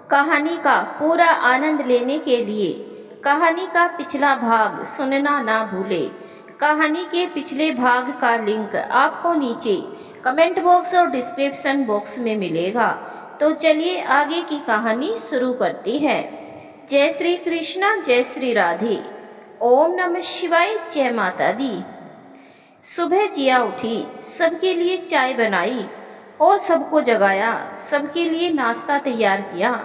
कहानी का पूरा आनंद लेने के लिए कहानी का पिछला भाग सुनना ना भूलें। कहानी के पिछले भाग का लिंक आपको नीचे कमेंट बॉक्स और डिस्क्रिप्शन बॉक्स में मिलेगा। तो चलिए आगे की कहानी शुरू करते हैं। जय श्री कृष्णा, जय श्री राधे, ओम नमः शिवाय, जय माता दी। सुबह जिया उठी, सबके लिए चाय बनाई और सबको जगाया, सबके लिए नाश्ता तैयार किया।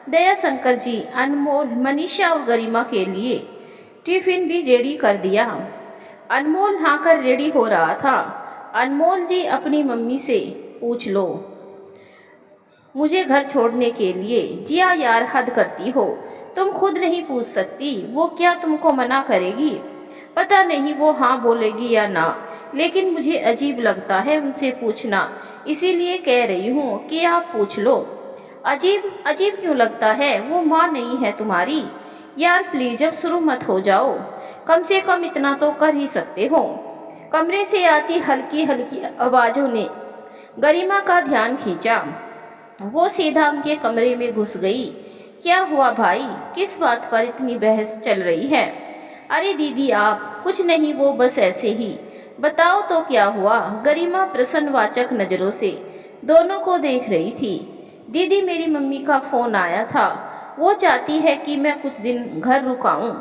दया शंकर जी, अनमोल, मनीषा और गरिमा के लिए टिफिन भी रेडी कर दिया। अनमोल नहाकर रेडी हो रहा था। अनमोल जी, अपनी मम्मी से पूछ लो मुझे घर छोड़ने के लिए। जिया यार, हद करती हो, तुम खुद नहीं पूछ सकती? वो क्या तुमको मना करेगी? पता नहीं वो हाँ बोलेगी या ना, लेकिन मुझे अजीब लगता है उनसे पूछना, इसीलिए कह रही हूँ कि आप पूछ लो। अजीब अजीब क्यों लगता है? वो माँ नहीं है तुम्हारी? यार प्लीज अब शुरू मत हो जाओ, कम से कम इतना तो कर ही सकते हो। कमरे से आती हल्की हल्की आवाज़ों ने गरिमा का ध्यान खींचा। वो सीधा उनके कमरे में घुस गई। क्या हुआ भाई, किस बात पर इतनी बहस चल रही है? अरे दीदी आप, कुछ नहीं, वो बस ऐसे ही। बताओ तो क्या हुआ? गरिमा प्रश्नवाचक नज़रों से दोनों को देख रही थी। दीदी, मेरी मम्मी का फ़ोन आया था, वो चाहती है कि मैं कुछ दिन घर रुकाऊं।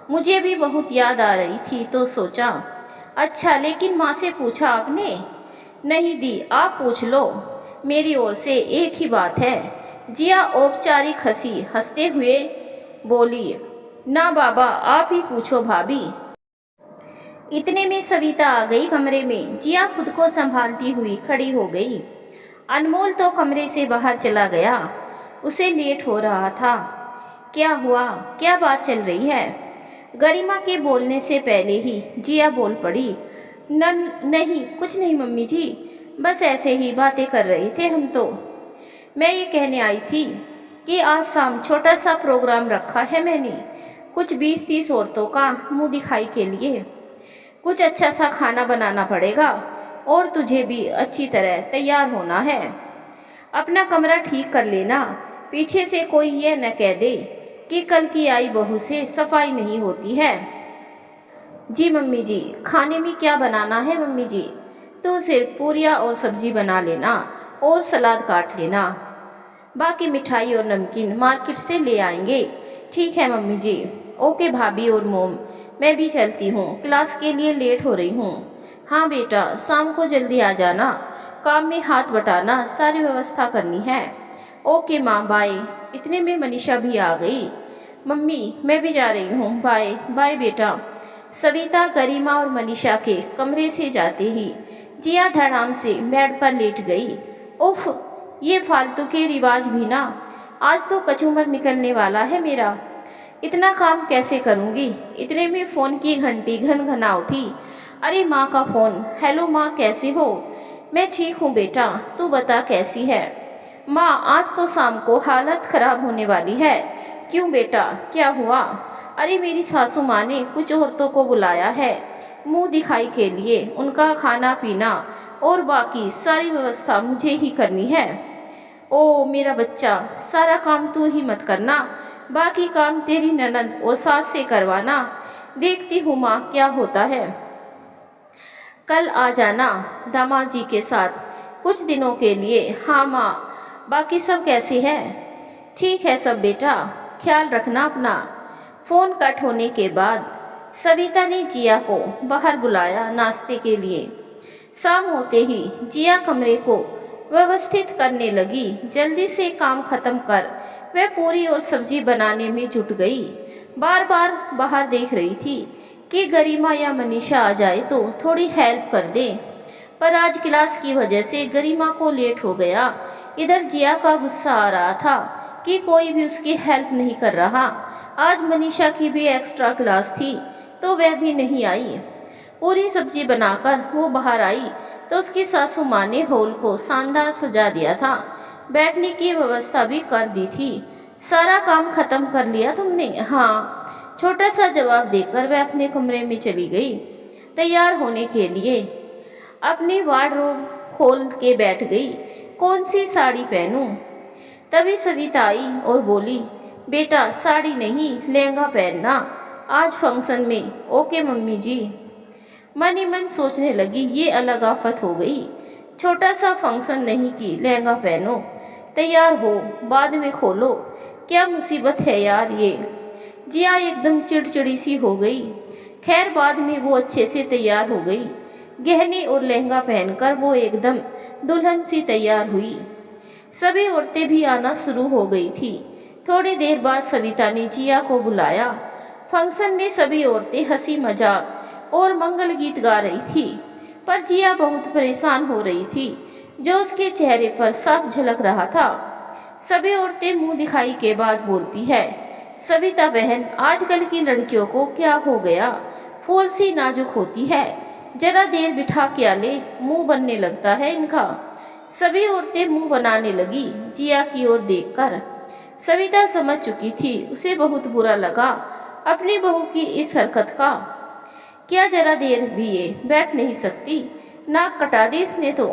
मुझे भी बहुत याद आ रही थी तो सोचा। अच्छा, लेकिन माँ से पूछा आपने? नहीं दी, आप पूछ लो, मेरी ओर से एक ही बात है। जिया औपचारिक हंसी हंसते हुए बोली, ना बाबा, आप ही पूछो भाभी। इतने में सविता आ गई कमरे में। जिया खुद को संभालती हुई खड़ी हो गई। अनमोल तो कमरे से बाहर चला गया, उसे लेट हो रहा था। क्या हुआ, क्या बात चल रही है? गरिमा के बोलने से पहले ही जिया बोल पड़ी। नहीं, कुछ नहीं मम्मी जी, बस ऐसे ही बातें कर रहे थे हम तो। मैं ये कहने आई थी कि आज शाम छोटा सा प्रोग्राम रखा है मैंने, कुछ 20-30 औरतों का मुंह दिखाई के लिए। कुछ अच्छा सा खाना बनाना पड़ेगा और तुझे भी अच्छी तरह तैयार होना है। अपना कमरा ठीक कर लेना, पीछे से कोई ये न कह दे कि कल की आई बहू से सफाई नहीं होती है। जी मम्मी जी। खाने में क्या बनाना है मम्मी जी? तो सिर्फ पूरियाँ और सब्जी बना लेना और सलाद काट लेना, बाकी मिठाई और नमकीन मार्केट से ले आएंगे। ठीक है मम्मी जी। ओके भाभी और मोम, मैं भी चलती हूँ, क्लास के लिए लेट हो रही हूँ। हाँ बेटा, शाम को जल्दी आ जाना, काम में हाथ बटाना, सारी व्यवस्था करनी है। ओके माँ, बाय। इतने में मनीषा भी आ गई। मम्मी, मैं भी जा रही हूँ, बाय बाय बेटा। सविता, गरिमा और मनीषा के कमरे से जाते ही जिया धड़ाम से बेड पर लेट गई। उफ, ये फालतू के रिवाज भी ना। आज तो कचूमर निकलने वाला है मेरा, इतना काम कैसे करूँगी? इतने में फ़ोन की घंटी घन घना उठी। अरे माँ का फ़ोन। हेलो माँ, कैसे हो? मैं ठीक हूँ बेटा, तू बता कैसी है? माँ, आज तो शाम को हालत ख़राब होने वाली है। क्यों बेटा, क्या हुआ? अरे मेरी सासू माँ ने कुछ औरतों को बुलाया है मुंह दिखाई के लिए, उनका खाना पीना और बाकी सारी व्यवस्था मुझे ही करनी है। ओ मेरा बच्चा, सारा काम तू ही मत करना, बाकी काम तेरी ननद और सास से करवाना। देखती हूँ माँ क्या होता है। कल आ जाना दामाद जी के साथ कुछ दिनों के लिए। हाँ माँ, बाकी सब कैसे हैं? ठीक है सब बेटा, ख्याल रखना अपना। फ़ोन कट होने के बाद सविता ने जिया को बाहर बुलाया नाश्ते के लिए। शाम होते ही जिया कमरे को व्यवस्थित करने लगी। जल्दी से काम खत्म कर वह पूरी और सब्जी बनाने में जुट गई। बार बार बाहर देख रही थी कि गरिमा या मनीषा आ जाए तो थोड़ी हेल्प कर दे, पर आज क्लास की वजह से गरिमा को लेट हो गया। इधर जिया का गुस्सा आ रहा था कि कोई भी उसकी हेल्प नहीं कर रहा। आज मनीषा की भी एक्स्ट्रा क्लास थी तो वह भी नहीं आई। पूरी सब्जी बनाकर वो बाहर आई तो उसकी सासू माँ ने हॉल को शानदार सजा दिया था, बैठने की व्यवस्था भी कर दी थी। सारा काम खत्म कर लिया तुमने? हाँ, छोटा सा जवाब देकर वह अपने कमरे में चली गई तैयार होने के लिए। अपनी वार्डरोब खोल के बैठ गई, कौन सी साड़ी पहनूं? तभी सविता आई और बोली, बेटा साड़ी नहीं लहंगा पहनना आज फंक्शन में। ओके मम्मी जी। मन ही मन सोचने लगी, ये अलग आफत हो गई, छोटा सा फंक्शन नहीं कि लहंगा पहनो, तैयार हो बाद में खोलो, क्या मुसीबत है यार ये। जिया एकदम चिड़चिड़ी सी हो गई। खैर बाद में वो अच्छे से तैयार हो गई। गहने और लहंगा पहनकर वो एकदम दुल्हन सी तैयार हुई। सभी औरतें भी आना शुरू हो गई थी। थोड़ी देर बाद सविता ने जिया को बुलाया। फंक्शन में सभी औरतें हंसी मजाक और मंगल गीत गा रही थी, पर जिया बहुत परेशान हो रही थी, जो उसके चेहरे पर साफ झलक रहा था। सभी औरतें मुंह दिखाई के बाद बोलती है, सविता बहन आजकल की लड़कियों को क्या हो गया, फूल सी नाजुक होती है, जरा देर बिठा क्या ले, मुंह बनने लगता है इनका। सभी औरतें मुंह बनाने लगी जिया की ओर देखकर। सविता समझ चुकी थी, उसे बहुत बुरा लगा अपनी बहू की इस हरकत का। क्या जरा देर भी ये बैठ नहीं सकती, नाक कटा दी इसने तो।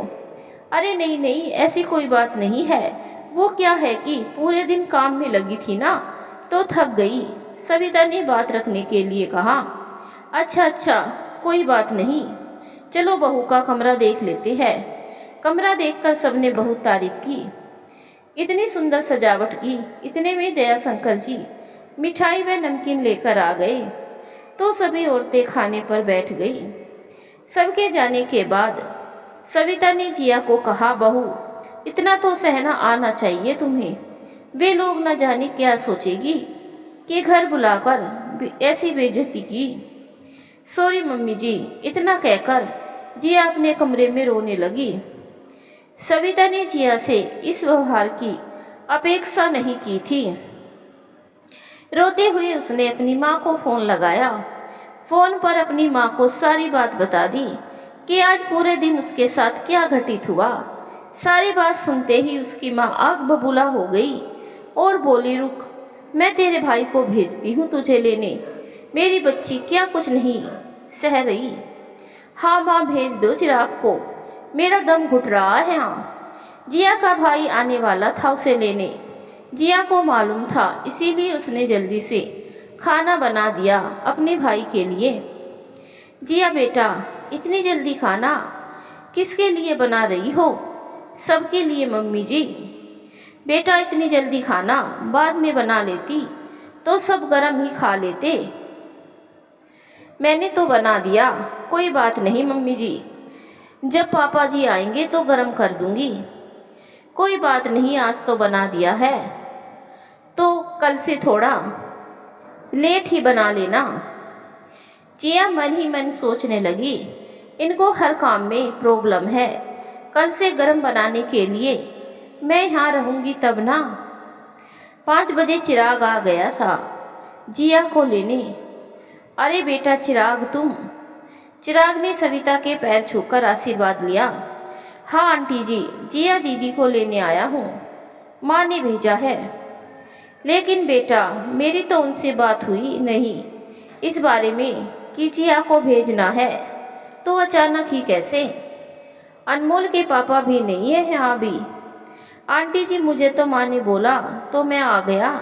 अरे नहीं नहीं, ऐसी कोई बात नहीं है, वो क्या है कि पूरे दिन काम में लगी थी ना, तो थक गई, सविता ने बात रखने के लिए कहा। अच्छा अच्छा, कोई बात नहीं, चलो बहू का कमरा देख लेते हैं। कमरा देखकर सबने बहुत तारीफ की। इतनी सुंदर सजावट की। इतने में दयाशंकर जी मिठाई व नमकीन लेकर आ गए, तो सभी औरतें खाने पर बैठ गई। सबके जाने के बाद सविता ने जिया को कहा, बहू इतना तो सहना आना चाहिए तुम्हें, वे लोग न जाने क्या सोचेगी कि घर बुलाकर ऐसी बेइज्जती की। सॉरी मम्मी जी, इतना कहकर जिया अपने कमरे में रोने लगी। सविता ने जिया से इस व्यवहार की अपेक्षा नहीं की थी। रोते हुए उसने अपनी माँ को फोन लगाया। फोन पर अपनी माँ को सारी बात बता दी कि आज पूरे दिन उसके साथ क्या घटित हुआ। सारी बात सुनते ही उसकी माँ आग बबूला हो गई और बोली, रुक, मैं तेरे भाई को भेजती हूँ तुझे लेने, मेरी बच्ची क्या कुछ नहीं सह रही। हाँ माँ भेज दो चिराग को, मेरा दम घुट रहा है। हाँ, जिया का भाई आने वाला था उसे लेने। जिया को मालूम था, इसीलिए उसने जल्दी से खाना बना दिया अपने भाई के लिए। जिया बेटा, इतनी जल्दी खाना किसके लिए बना रही हो? सबके लिए मम्मी जी। बेटा इतनी जल्दी खाना बाद में बना लेती तो सब गरम ही खा लेते। मैंने तो बना दिया, कोई बात नहीं मम्मी जी, जब पापा जी आएंगे तो गरम कर दूंगी। कोई बात नहीं, आज तो बना दिया है, तो कल से थोड़ा लेट ही बना लेना। जिया मन ही मन सोचने लगी, इनको हर काम में प्रॉब्लम है, कल से गरम बनाने के लिए मैं यहाँ रहूँगी तब ना। 5 बजे चिराग आ गया था जिया को लेने। अरे बेटा चिराग तुम। चिराग ने सविता के पैर छूकर आशीर्वाद लिया। हाँ आंटी जी, जिया दीदी को लेने आया हूँ, माँ ने भेजा है। लेकिन बेटा मेरी तो उनसे बात हुई नहीं इस बारे में कि जिया को भेजना है, तो अचानक ही कैसे? अनमोल के पापा भी नहीं है यहाँ भी। आंटी जी मुझे तो माँ ने बोला तो मैं आ गया,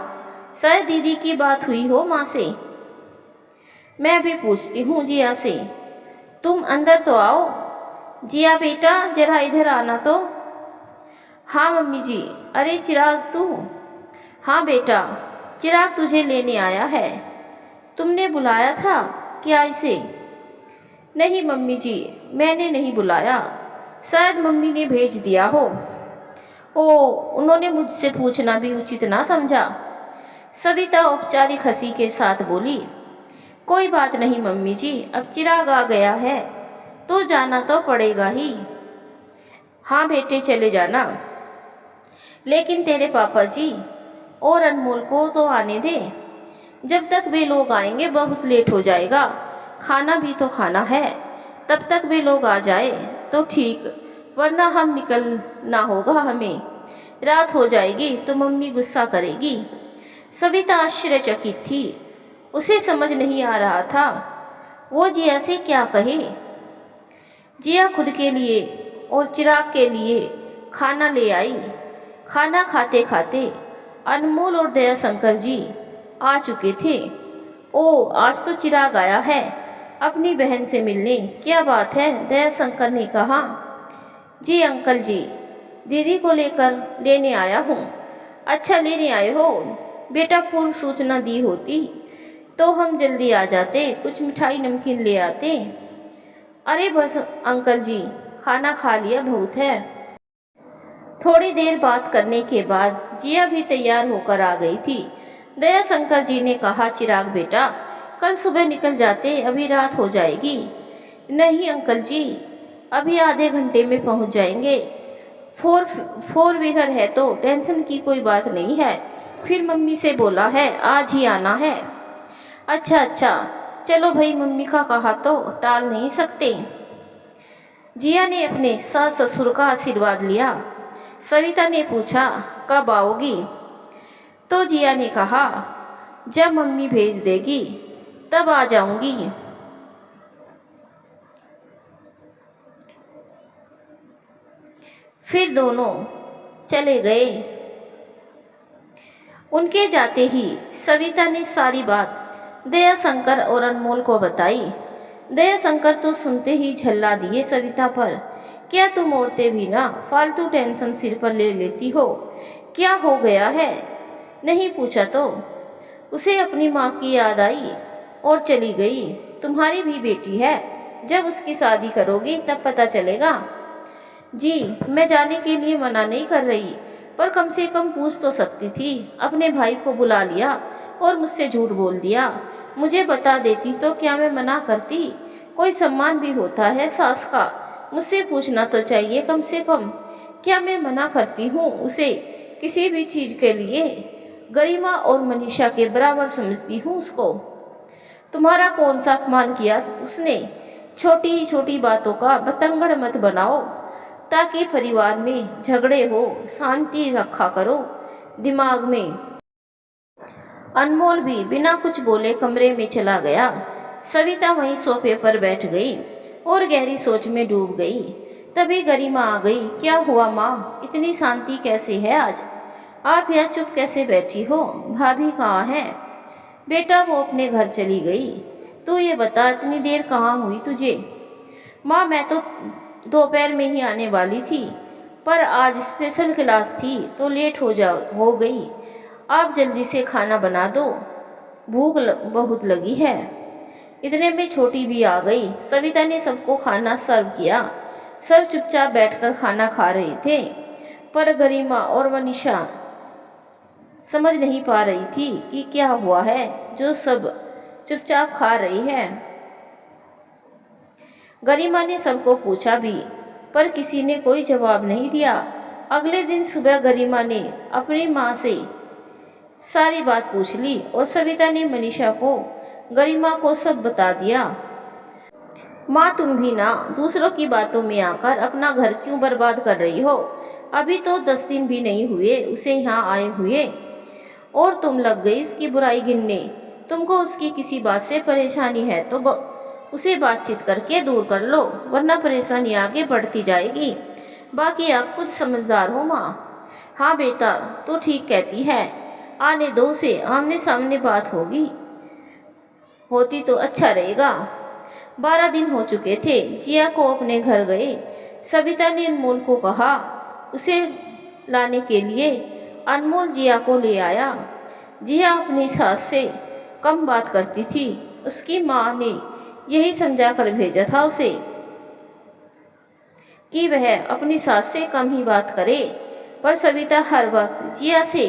शायद दीदी की बात हुई हो माँ से। मैं भी पूछती हूँ जिया से। तुम अंदर तो आओ। जिया बेटा जरा इधर आना तो। हाँ मम्मी जी। अरे चिराग तू? हाँ बेटा, चिराग तुझे लेने आया है। तुमने बुलाया था क्या इसे? नहीं मम्मी जी, मैंने नहीं बुलाया, शायद मम्मी ने भेज दिया हो। ओ, उन्होंने मुझसे पूछना भी उचित ना समझा। सविता औपचारिक हंसी के साथ बोली, कोई बात नहीं मम्मी जी, अब चिराग आ गया है तो जाना तो पड़ेगा ही। हाँ बेटे चले जाना, लेकिन तेरे पापा जी और अनमोल को तो आने दे। जब तक वे लोग आएंगे बहुत लेट हो जाएगा, खाना भी तो खाना है, तब तक वे लोग आ जाए तो ठीक, वरना हम निकलना होगा हमें, रात हो जाएगी तो मम्मी गुस्सा करेगी। सविता आश्चर्यचकित थी, उसे समझ नहीं आ रहा था वो जिया से क्या कहे। जिया खुद के लिए और चिराग के लिए खाना ले आई। खाना खाते खाते अनमोल और दयाशंकर जी आ चुके थे। ओ, आज तो चिराग आया है अपनी बहन से मिलने, क्या बात है? दयाशंकर ने कहा। जी अंकल जी, दीदी को लेकर लेने आया हूँ। अच्छा, लेने आए हो? बेटा, पूर्व सूचना दी होती तो हम जल्दी आ जाते, कुछ मिठाई नमकीन ले आते। अरे बस अंकल जी, खाना खा लिया बहुत है। थोड़ी देर बात करने के बाद जिया भी तैयार होकर आ गई थी। दयाशंकर जी ने कहा, चिराग बेटा, कल सुबह निकल जाते, अभी रात हो जाएगी। नहीं अंकल जी, अभी आधे घंटे में पहुंच जाएंगे। फोर व्हीलर है तो टेंशन की कोई बात नहीं है। फिर मम्मी से बोला है आज ही आना है। अच्छा अच्छा, चलो भाई, मम्मी का कहा तो टाल नहीं सकते। जिया ने अपने सास ससुर का आशीर्वाद लिया। सविता ने पूछा, कब आओगी? तो जिया ने कहा, जब मम्मी भेज देगी तब आ जाऊंगी। फिर दोनों चले गए। उनके जाते ही सविता ने सारी बात दयाशंकर और अनमोल को बताई। दयाशंकर तो सुनते ही झल्ला दिए सविता पर। क्या तुम औरतें भी ना फालतू टेंशन सिर पर ले लेती हो? क्या हो गया है? नहीं पूछा तो उसे अपनी माँ की याद आई और चली गई। तुम्हारी भी बेटी है, जब उसकी शादी करोगी तब पता चलेगा। जी, मैं जाने के लिए मना नहीं कर रही, पर कम से कम पूछ तो सकती थी। अपने भाई को बुला लिया और मुझसे झूठ बोल दिया। मुझे बता देती तो क्या मैं मना करती? कोई सम्मान भी होता है सास का, मुझसे पूछना तो चाहिए कम से कम। क्या मैं मना करती हूँ उसे किसी भी चीज़ के लिए? गरिमा और मनीषा के बराबर समझती हूँ उसको। तुम्हारा कौन सा अपमान किया उसने? छोटी छोटी बातों का बतंगड़ मत बनाओ, ताकि परिवार में झगड़े हो, शांति रखा करो दिमाग में। अनमोल भी बिना कुछ बोले कमरे में चला गया। सविता वहीं सोफे पर बैठ गई और गहरी सोच में डूब गई। तभी गरिमा आ गई। क्या हुआ माँ, इतनी शांति कैसे है आज? आप यहाँ चुप कैसे बैठी हो? भाभी कहाँ है? बेटा, वो अपने घर चली गई। तू ये बता, इतनी देर कहाँ हुई तुझे? माँ, मैं तो दोपहर में ही आने वाली थी, पर आज स्पेशल क्लास थी तो लेट हो गई। आप जल्दी से खाना बना दो, भूख बहुत लगी है। इतने में छोटी भी आ गई। सविता ने सबको खाना सर्व किया। सब चुपचाप बैठकर खाना खा रहे थे, पर गरिमा और मनीषा समझ नहीं पा रही थी कि क्या हुआ है जो सब चुपचाप खा रही है। गरिमा ने सबको पूछा भी, पर किसी ने कोई जवाब नहीं दिया। अगले दिन सुबह गरिमा ने अपनी माँ से सारी बात पूछ ली और सविता ने मनीषा को गरिमा को सब बता दिया। माँ, तुम भी ना दूसरों की बातों में आकर अपना घर क्यों बर्बाद कर रही हो? अभी तो 10 दिन भी नहीं हुए उसे यहाँ आए हुए और तुम लग गई उसकी बुराई गिनने। तुमको उसकी किसी बात से परेशानी है तो उसे बातचीत करके दूर कर लो, वरना परेशानी आगे बढ़ती जाएगी। बाकी आप खुद समझदार हो माँ। हाँ बेटा, तो ठीक कहती है, आने दो उसे, आमने सामने बात होती तो अच्छा रहेगा। 12 दिन हो चुके थे। जिया को अपने घर गए। सविता ने अनमोल को कहा उसे लाने के लिए। अनमोल जिया को ले आया। जिया अपनी सास से कम बात करती थी। उसकी माँ ने यही समझा कर भेजा था उसे कि वह अपनी सास से कम ही बात करे, पर सविता हर वक्त जिया से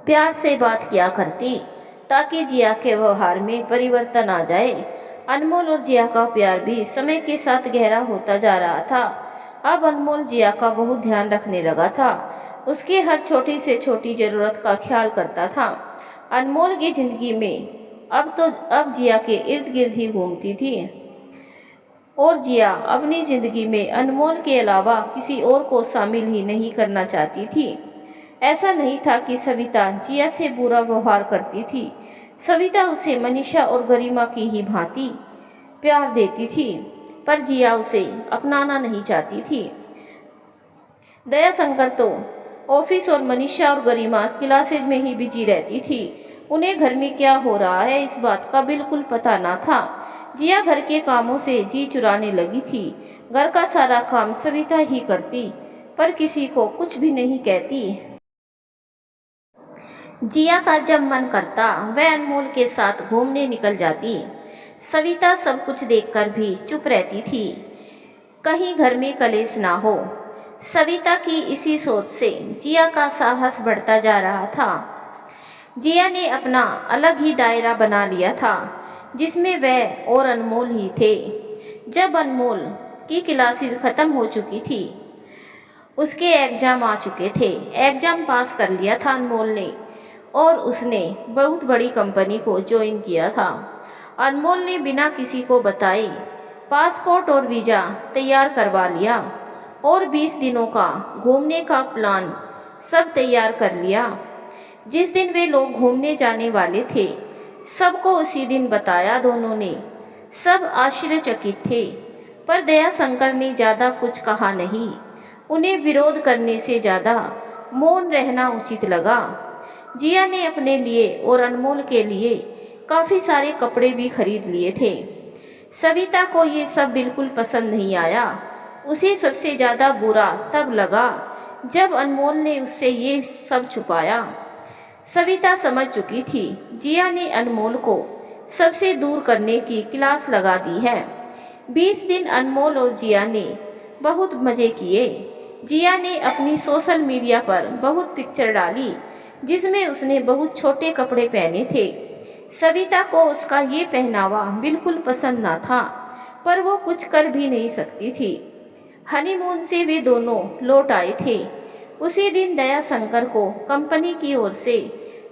प्यार से बात किया करती ताकि जिया के व्यवहार में परिवर्तन आ जाए। अनमोल और जिया का प्यार भी समय के साथ गहरा होता जा रहा था। अब अनमोल जिया का बहुत ध्यान रखने लगा था। उसकी हर छोटी से छोटी ज़रूरत का ख्याल करता था। अनमोल की जिंदगी में अब जिया के इर्द गिर्द ही घूमती थी और जिया अपनी जिंदगी में अनमोल के अलावा किसी और को शामिल ही नहीं करना चाहती थी। ऐसा नहीं था कि सविता जिया से बुरा व्यवहार करती थी। सविता उसे मनीषा और गरिमा की ही भांति प्यार देती थी, पर जिया उसे अपनाना नहीं चाहती थी। दयाशंकर तो ऑफिस और मनीषा और गरिमा क्लासेज में ही बिजी रहती थी। उन्हें घर में क्या हो रहा है इस बात का बिल्कुल पता ना था। जिया घर के कामों से जी चुराने लगी थी। घर का सारा काम सविता ही करती, पर किसी को कुछ भी नहीं कहती। जिया का जब मन करता वह अनमोल के साथ घूमने निकल जाती। सविता सब कुछ देखकर भी चुप रहती थी, कहीं घर में कलेश ना हो। सविता की इसी सोच से जिया का साहस बढ़ता जा रहा था। जिया ने अपना अलग ही दायरा बना लिया था, जिसमें वह और अनमोल ही थे। जब अनमोल की क्लासेस खत्म हो चुकी थी, उसके एग्जाम आ चुके थे, एग्जाम पास कर लिया था अनमोल ने, और उसने बहुत बड़ी कंपनी को ज्वाइन किया था। अनमोल ने बिना किसी को बताए पासपोर्ट और वीज़ा तैयार करवा लिया और 20 दिनों का घूमने का प्लान सब तैयार कर लिया। जिस दिन वे लोग घूमने जाने वाले थे, सबको उसी दिन बताया दोनों ने। सब आश्चर्यचकित थे, पर दया शंकर ने ज़्यादा कुछ कहा नहीं। उन्हें विरोध करने से ज़्यादा मौन रहना उचित लगा। जिया ने अपने लिए और अनमोल के लिए काफ़ी सारे कपड़े भी खरीद लिए थे। सविता को ये सब बिल्कुल पसंद नहीं आया। उसे सबसे ज़्यादा बुरा तब लगा जब अनमोल ने उससे ये सब छुपाया। सविता समझ चुकी थी जिया ने अनमोल को सबसे दूर करने की क्लास लगा दी है। 20 दिन अनमोल और जिया ने बहुत मज़े किए। जिया ने अपनी सोशल मीडिया पर बहुत पिक्चर डाली, जिसमें उसने बहुत छोटे कपड़े पहने थे। सविता को उसका ये पहनावा बिल्कुल पसंद ना था, पर वो कुछ कर भी नहीं सकती थी। हनीमून से वे दोनों लौट आए थे। उसी दिन दया शंकर को कंपनी की ओर से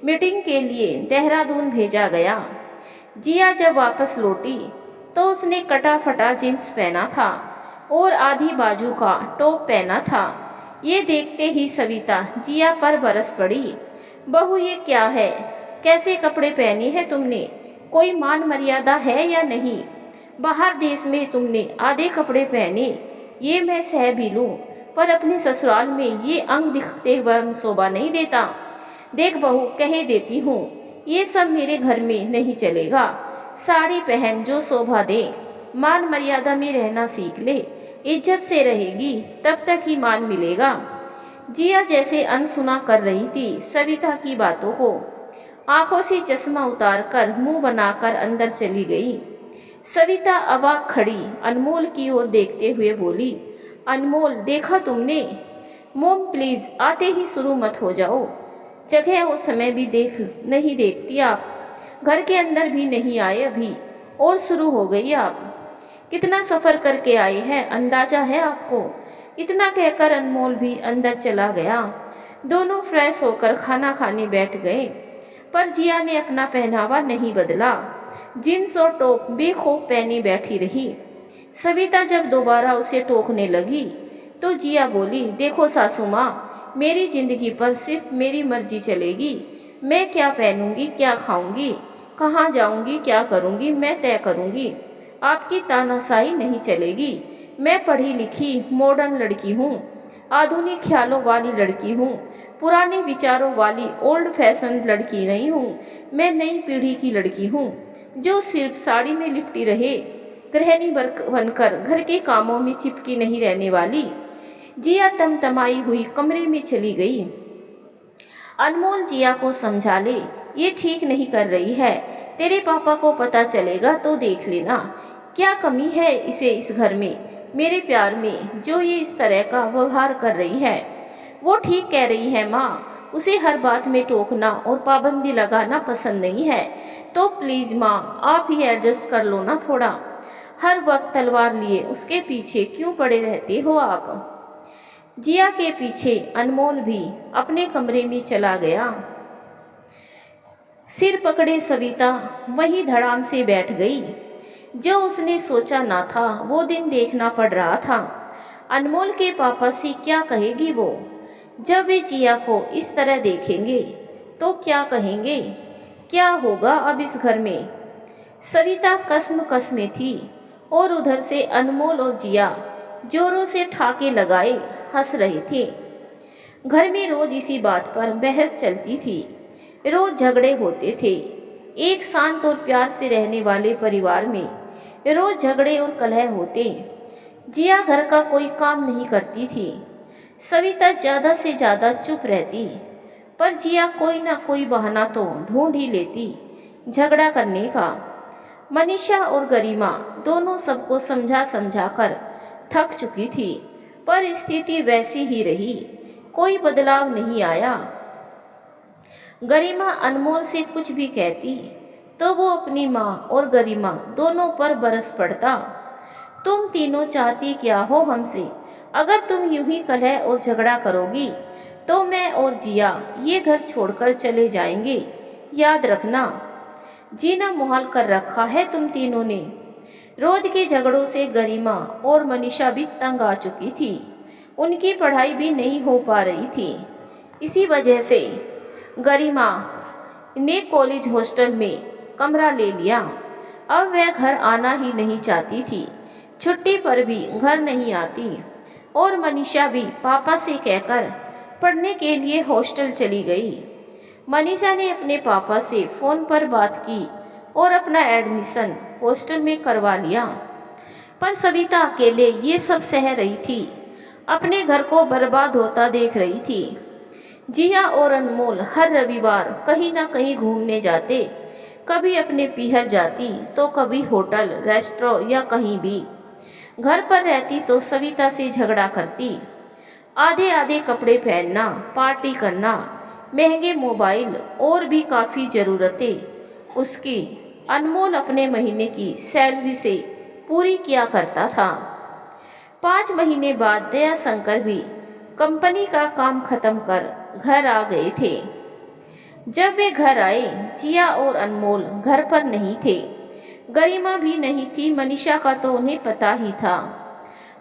मीटिंग के लिए देहरादून भेजा गया। जिया जब वापस लौटी तो उसने कटा फटा जींस पहना था और आधी बाजू का टॉप पहना था। ये देखते ही सविता जिया पर बरस पड़ी। बहू, ये क्या है? कैसे कपड़े पहने हैं तुमने? कोई मान मर्यादा है या नहीं? बाहर देश में तुमने आधे कपड़े पहने, ये मैं सह भी लूँ, पर अपने ससुराल में ये अंग दिखते हुए शोभा नहीं देता। देख बहू, कह देती हूँ, ये सब मेरे घर में नहीं चलेगा। साड़ी पहन जो शोभा दे, मान मर्यादा में रहना सीख ले, इज्जत से रहेगी तब तक ही मान मिलेगा। जिया जैसे अनसुना कर रही थी सविता की बातों को। आंखों से चश्मा उतारकर मुंह बनाकर अंदर चली गई। सविता अवाक खड़ी अनमोल की ओर देखते हुए बोली, अनमोल, देखा तुमने? मोम प्लीज, आते ही शुरू मत हो जाओ। जगह और समय भी नहीं देखती आप। घर के अंदर भी नहीं आए अभी और शुरू हो गई आप। कितना सफ़र करके आए हैं अंदाजा है आपको? इतना कहकर अनमोल भी अंदर चला गया। दोनों फ्रेश होकर खाना खाने बैठ गए, पर जिया ने अपना पहनावा नहीं बदला। जींस और टॉप बेखौफ पहने बैठी रही। सविता जब दोबारा उसे टोकने लगी तो जिया बोली, देखो सासू माँ, मेरी जिंदगी पर सिर्फ मेरी मर्जी चलेगी। मैं क्या पहनूंगी, क्या खाऊंगी, कहाँ जाऊंगी, क्या करूंगी, मैं तय करूंगी। आपकी तानाशाही नहीं चलेगी। मैं पढ़ी लिखी मॉडर्न लड़की हूँ, आधुनिक ख्यालों वाली लड़की हूँ, पुराने विचारों वाली ओल्ड फैशन लड़की नहीं हूँ। मैं नई पीढ़ी की लड़की हूँ, जो सिर्फ साड़ी में लिपटी रहे, गृहिणी बनकर घर के कामों में चिपकी नहीं रहने वाली। जिया तमतमाई हुई कमरे में चली गई। अनमोल जिया को समझा ले, ये ठीक नहीं कर रही है। तेरे पापा को पता चलेगा तो देख लेना क्या कमी है इसे इस घर में, मेरे प्यार में, जो ये इस तरह का व्यवहार कर रही है। वो ठीक कह रही है माँ, उसे हर बात में टोकना और पाबंदी लगाना पसंद नहीं है। तो प्लीज़ माँ, आप ही एडजस्ट कर लो ना थोड़ा। हर वक्त तलवार लिए उसके पीछे क्यों पड़े रहते हो आप? जिया के पीछे अनमोल भी अपने कमरे में चला गया। सिर पकड़े सविता वही धड़ाम से बैठ गई। जो उसने सोचा ना था वो दिन देखना पड़ रहा था। अनमोल के पापा से क्या कहेगी वो? जब वे जिया को इस तरह देखेंगे तो क्या कहेंगे? क्या होगा अब इस घर में? सविता कसम में थी और उधर से अनमोल और जिया जोरों से ठाके लगाए हंस रहे थे। घर में रोज इसी बात पर बहस चलती थी, रोज झगड़े होते थे। एक शांत और प्यार से रहने वाले परिवार में रोज झगड़े और कलह होते। जिया घर का कोई काम नहीं करती थी, सविता ज़्यादा से ज़्यादा चुप रहती, पर जिया कोई ना कोई बहाना तो ढूंढ ही लेती झगड़ा करने का। मनीषा और गरिमा दोनों सबको समझा समझा कर थक चुकी थी, पर स्थिति वैसी ही रही, कोई बदलाव नहीं आया। गरिमा अनमोल से कुछ भी कहती तो वो अपनी माँ और गरिमा दोनों पर बरस पड़ता। तुम तीनों चाहती क्या हो हमसे? अगर तुम यूं ही कलह और झगड़ा करोगी तो मैं और जिया ये घर छोड़कर चले जाएंगे, याद रखना। जीना मुहाल कर रखा है तुम तीनों ने। रोज के झगड़ों से गरिमा और मनीषा भी तंग आ चुकी थी, उनकी पढ़ाई भी नहीं हो पा रही थी। इसी वजह से गरिमा ने कॉलेज हॉस्टल में कमरा ले लिया। अब वह घर आना ही नहीं चाहती थी, छुट्टी पर भी घर नहीं आती। और मनीषा भी पापा से कहकर पढ़ने के लिए हॉस्टल चली गई। मनीषा ने अपने पापा से फ़ोन पर बात की और अपना एडमिशन हॉस्टल में करवा लिया। पर सविता अकेले ये सब सह रही थी, अपने घर को बर्बाद होता देख रही थी। जिया और अनमोल हर रविवार कहीं ना कहीं घूमने जाते, कभी अपने पीहर जाती तो कभी होटल, रेस्टोरेंट या कहीं भी। घर पर रहती तो सविता से झगड़ा करती, आधे आधे कपड़े पहनना, पार्टी करना, महंगे मोबाइल और भी काफ़ी ज़रूरतें उसकी अनमोल अपने महीने की सैलरी से पूरी किया करता था। 5 महीने बाद दया शंकर भी कंपनी का काम खत्म कर घर आ गए थे। जब वे घर आए, जिया और अनमोल घर पर नहीं थे, गरिमा भी नहीं थी। मनीषा का तो उन्हें पता ही था।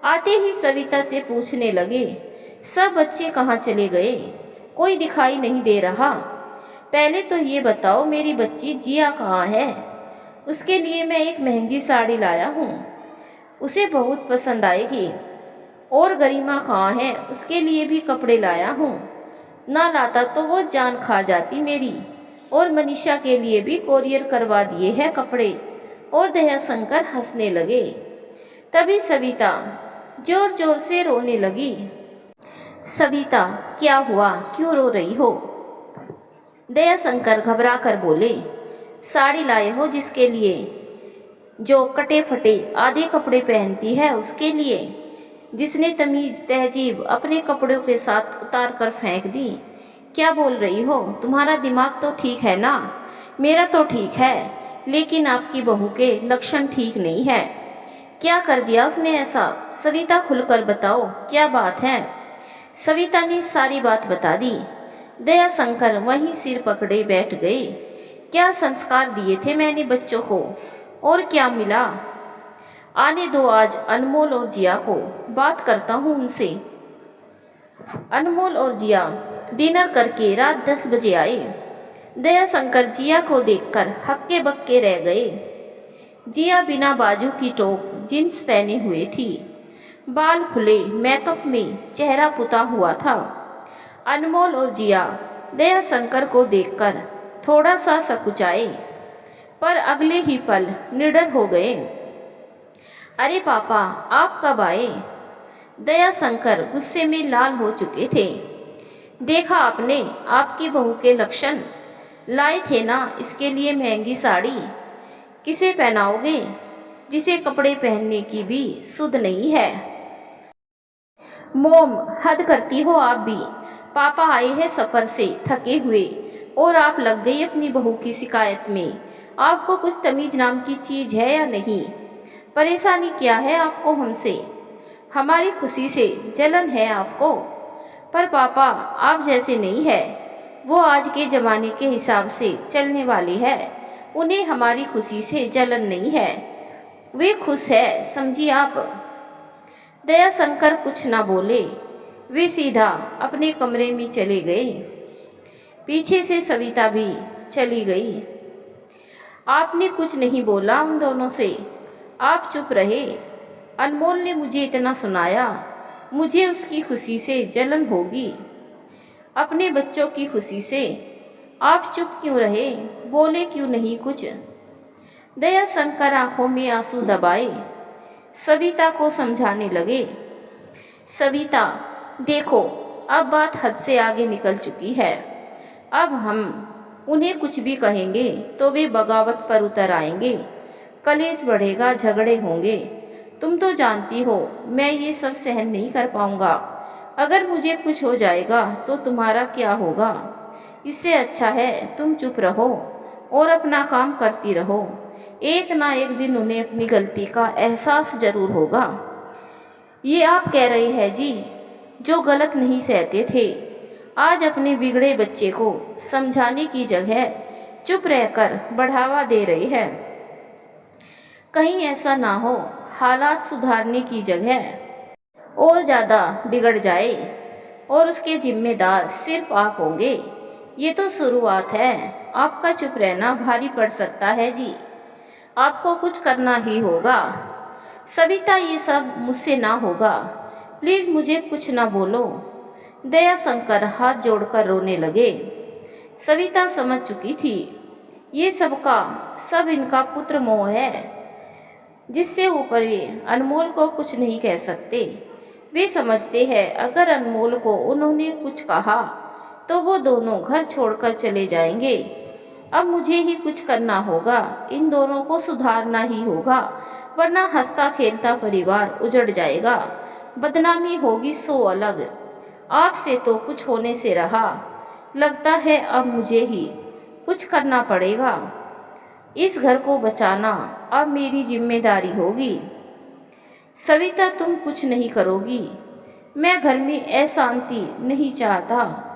आते ही सविता से पूछने लगे, सब बच्चे कहाँ चले गए? कोई दिखाई नहीं दे रहा। पहले तो ये बताओ मेरी बच्ची जिया कहाँ है? उसके लिए मैं एक महंगी साड़ी लाया हूँ, उसे बहुत पसंद आएगी। और गरिमा कहाँ है? उसके लिए भी कपड़े लाया हूँ, ना लाता तो वो जान खा जाती मेरी। और मनीषा के लिए भी कोरियर करवा दिए हैं कपड़े। और दयाशंकर हंसने लगे। तभी सविता जोर जोर से रोने लगी। सविता, क्या हुआ? क्यों रो रही हो? दयाशंकर घबरा कर बोले, साड़ी लाए हो जिसके लिए? जो कटे फटे आधे कपड़े पहनती है उसके लिए, जिसने तमीज तहजीब अपने कपड़ों के साथ उतार कर फेंक दी। क्या बोल रही हो? तुम्हारा दिमाग तो ठीक है ना? मेरा तो ठीक है, लेकिन आपकी बहू के लक्षण ठीक नहीं है। क्या कर दिया उसने ऐसा? सविता खुलकर बताओ, क्या बात है? सविता ने सारी बात बता दी। दयाशंकर वहीं सिर पकड़े बैठ गए। क्या संस्कार दिए थे मैंने बच्चों को, और क्या मिला? आने दो आज अनमोल और जिया को, बात करता हूँ उनसे। अनमोल और जिया डिनर करके रात 10 बजे आए। दयाशंकर जिया को देखकर हक्के बक्के रह गए। जिया बिना बाजू की टॉप जींस पहने हुए थी, बाल खुले, मेकअप में चेहरा पुता हुआ था। अनमोल और जिया दयाशंकर को देखकर थोड़ा सा सकुचाए, पर अगले ही पल निडर हो गए। अरे पापा, आप कब आए? दयाशंकर गुस्से में लाल हो चुके थे। देखा आपने आपकी बहू के लक्षण? लाए थे ना इसके लिए महंगी साड़ी। किसे पहनाओगे जिसे कपड़े पहनने की भी सुध नहीं है? मोम, हद करती हो आप भी। पापा आए हैं सफ़र से थके हुए और आप लग गई अपनी बहू की शिकायत में। आपको कुछ तमीज नाम की चीज़ है या नहीं? परेशानी क्या है आपको हमसे? हमारी खुशी से जलन है आपको? पर पापा आप जैसे नहीं है, वो आज के ज़माने के हिसाब से चलने वाली है, उन्हें हमारी खुशी से जलन नहीं है, वे खुश है, समझिए आप। दयाशंकर कुछ ना बोले, वे सीधा अपने कमरे में चले गए। पीछे से सविता भी चली गई। आपने कुछ नहीं बोला उन दोनों से, आप चुप रहे। अनमोल ने मुझे इतना सुनाया, मुझे उसकी खुशी से जलन होगी। अपने बच्चों की खुशी से। आप चुप क्यों रहे, बोले क्यों नहीं कुछ। दया शंकर आंखों में आंसू दबाए सविता को समझाने लगे। सविता, देखो, अब बात हद से आगे निकल चुकी है। अब हम उन्हें कुछ भी कहेंगे तो वे बगावत पर उतर आएंगे, कलेश बढ़ेगा, झगड़े होंगे। तुम तो जानती हो मैं ये सब सहन नहीं कर पाऊंगा। अगर मुझे कुछ हो जाएगा तो तुम्हारा क्या होगा। इससे अच्छा है तुम चुप रहो और अपना काम करती रहो। एक ना एक दिन उन्हें अपनी गलती का एहसास जरूर होगा। ये आप कह रहे हैं जी, जो गलत नहीं सहते थे, आज अपने बिगड़े बच्चे को समझाने की जगह चुप रहकर बढ़ावा दे रहे हैं। कहीं ऐसा ना हो हालात सुधारने की जगह और ज़्यादा बिगड़ जाए और उसके जिम्मेदार सिर्फ आप होंगे। ये तो शुरुआत है। आपका चुप रहना भारी पड़ सकता है जी। आपको कुछ करना ही होगा। सविता, ये सब मुझसे ना होगा, प्लीज मुझे कुछ ना बोलो। दया शंकर हाथ जोड़कर रोने लगे। सविता समझ चुकी थी ये सबका सब इनका पुत्र मोह है, जिससे ऊपर ये अनमोल को कुछ नहीं कह सकते। वे समझते हैं अगर अनमोल को उन्होंने कुछ कहा तो वो दोनों घर छोड़कर चले जाएंगे। अब मुझे ही कुछ करना होगा, इन दोनों को सुधारना ही होगा, वरना हंसता खेलता परिवार उजड़ जाएगा, बदनामी होगी सो अलग। आपसे तो कुछ होने से रहा, लगता है अब मुझे ही कुछ करना पड़ेगा। इस घर को बचाना अब मेरी जिम्मेदारी होगी। सविता, तुम कुछ नहीं करोगी। मैं घर में अशांति नहीं चाहता।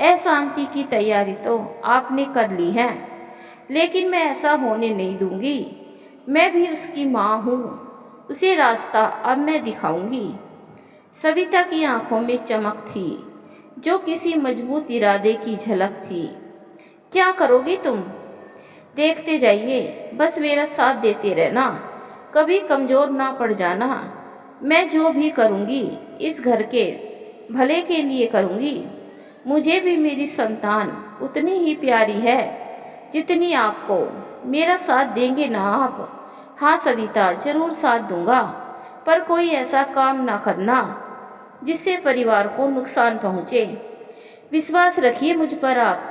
अशांति की तैयारी तो आपने कर ली है, लेकिन मैं ऐसा होने नहीं दूंगी। मैं भी उसकी माँ हूँ, उसे रास्ता अब मैं दिखाऊंगी। सविता की आंखों में चमक थी जो किसी मजबूत इरादे की झलक थी। क्या करोगी तुम? देखते जाइए, बस मेरा साथ देते रहना, कभी कमज़ोर ना पड़ जाना। मैं जो भी करूँगी इस घर के भले के लिए करूँगी। मुझे भी मेरी संतान उतनी ही प्यारी है जितनी आपको। मेरा साथ देंगे ना आप? हाँ सविता, जरूर साथ दूंगा, पर कोई ऐसा काम ना करना जिससे परिवार को नुकसान पहुँचे। विश्वास रखिए मुझ पर आप,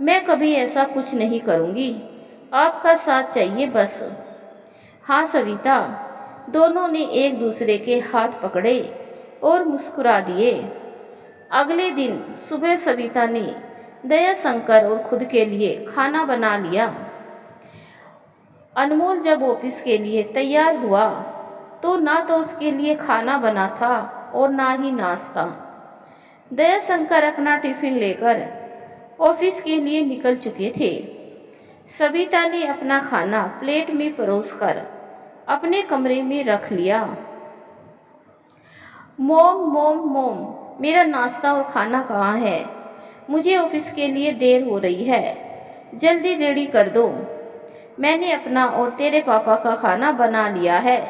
मैं कभी ऐसा कुछ नहीं करूँगी। आपका साथ चाहिए बस। हाँ सविता। दोनों ने एक दूसरे के हाथ पकड़े और मुस्कुरा दिए। अगले दिन सुबह सविता ने दया शंकर और खुद के लिए खाना बना लिया। अनमोल जब ऑफिस के लिए तैयार हुआ तो ना तो उसके लिए खाना बना था और ना ही नाश्ता। दया शंकर अपना टिफिन लेकर ऑफिस के लिए निकल चुके थे। सविता ने अपना खाना प्लेट में परोसकर अपने कमरे में रख लिया। मोम मोम मोम, मेरा नाश्ता और खाना कहाँ है? मुझे ऑफिस के लिए देर हो रही है, जल्दी रेडी कर दो। मैंने अपना और तेरे पापा का खाना बना लिया है।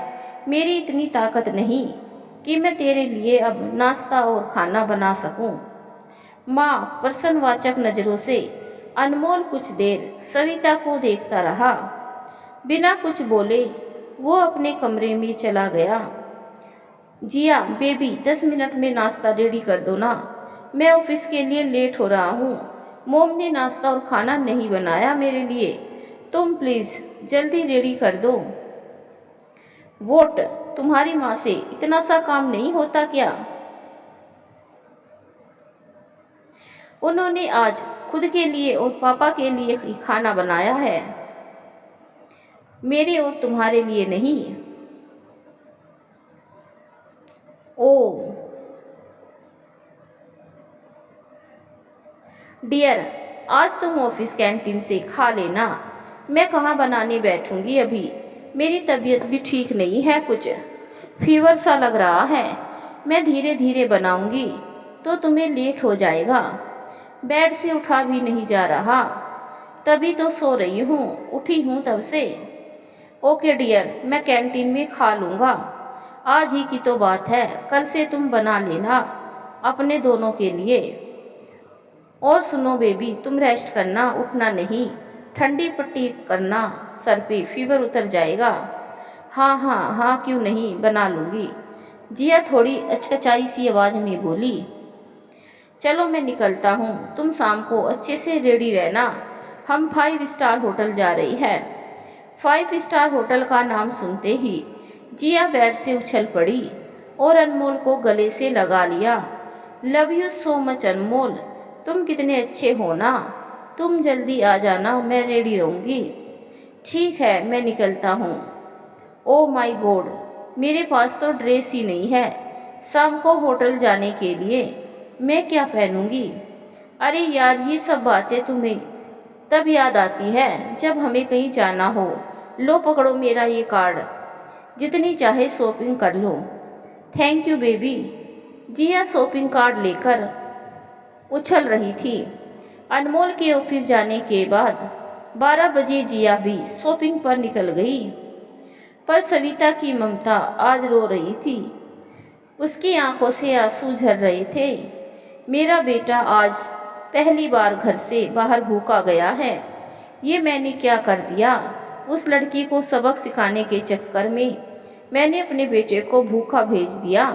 मेरी इतनी ताकत नहीं कि मैं तेरे लिए अब नाश्ता और खाना बना सकूं। माँ प्रश्नवाचक नज़रों से अनमोल कुछ देर सविता को देखता रहा। बिना कुछ बोले वो अपने कमरे में चला गया। जिया बेबी, 10 मिनट में नाश्ता रेडी कर दो ना, मैं ऑफिस के लिए लेट हो रहा हूँ। मोम ने नाश्ता और खाना नहीं बनाया मेरे लिए, तुम प्लीज़ जल्दी रेडी कर दो। वोट, तुम्हारी माँ से इतना सा काम नहीं होता क्या? उन्होंने आज खुद के लिए और पापा के लिए ही खाना बनाया है, मेरे और तुम्हारे लिए नहीं। ओ डियर, आज तुम ऑफिस कैंटीन से खा लेना, मैं कहाँ बनाने बैठूंगी अभी। मेरी तबीयत भी ठीक नहीं है, कुछ फीवर सा लग रहा है। मैं धीरे धीरे बनाऊंगी तो तुम्हें लेट हो जाएगा। बेड से उठा भी नहीं जा रहा, तभी तो सो रही हूँ, उठी हूँ तब से। ओके डियर, मैं कैंटीन में खा लूँगा। आज ही की तो बात है, कल से तुम बना लेना अपने दोनों के लिए। और सुनो बेबी, तुम रेस्ट करना, उठना नहीं, ठंडी पट्टी करना सर पे, फीवर उतर जाएगा। हाँ हाँ हाँ, क्यों नहीं, बना लूँगी, जिया थोड़ी अचकचाई सी आवाज़ में बोली। चलो मैं निकलता हूँ, तुम शाम को अच्छे से रेडी रहना, हम 5 स्टार होटल जा रही है। 5 स्टार होटल का नाम सुनते ही जिया बेड से उछल पड़ी और अनमोल को गले से लगा लिया। लव यू सो मच अनमोल, तुम कितने अच्छे हो ना, तुम जल्दी आ जाना, मैं रेडी रहूँगी। ठीक है, मैं निकलता हूँ। ओ माय गॉड, मेरे पास तो ड्रेस ही नहीं है शाम को होटल जाने के लिए, मैं क्या पहनूंगी। अरे यार, ये सब बातें तुम्हें तब याद आती है जब हमें कहीं जाना हो। लो पकड़ो मेरा ये कार्ड, जितनी चाहे शॉपिंग कर लो। Thank you baby. Jiya shopping card लेकर उछल रही थी। अनमोल के ऑफिस जाने के बाद 12 बजे जिया भी शॉपिंग पर निकल गई, पर सविता की ममता आज रो रही थी। उसकी आंखों से आंसू झर रहे थे। मेरा बेटा आज पहली बार घर से बाहर भूखा गया है, ये मैंने क्या कर दिया। उस लड़की को सबक सिखाने के चक्कर में मैंने अपने बेटे को भूखा भेज दिया,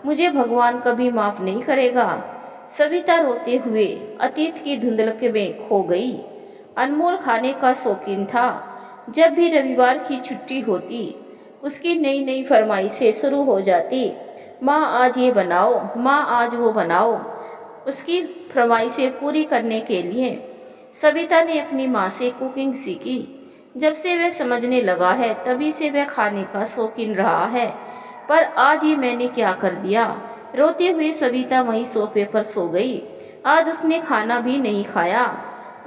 मुझे भगवान कभी माफ़ नहीं करेगा। सविता रोते हुए अतीत की धुंधलक में खो गई। अनमोल खाने का शौकीन था। जब भी रविवार की छुट्टी होती, उसकी नई नई फरमाइशें शुरू हो जाती। माँ आज ये बनाओ, माँ आज वो बनाओ। उसकी फरमाइशें पूरी करने के लिए सविता ने अपनी माँ से कुकिंग सीखी। जब से वह समझने लगा है तभी से वह खाने का शौकीन रहा है। पर आज ये मैंने क्या कर दिया। रोते हुए सविता वहीं सोफे पर सो गई। आज उसने खाना भी नहीं खाया।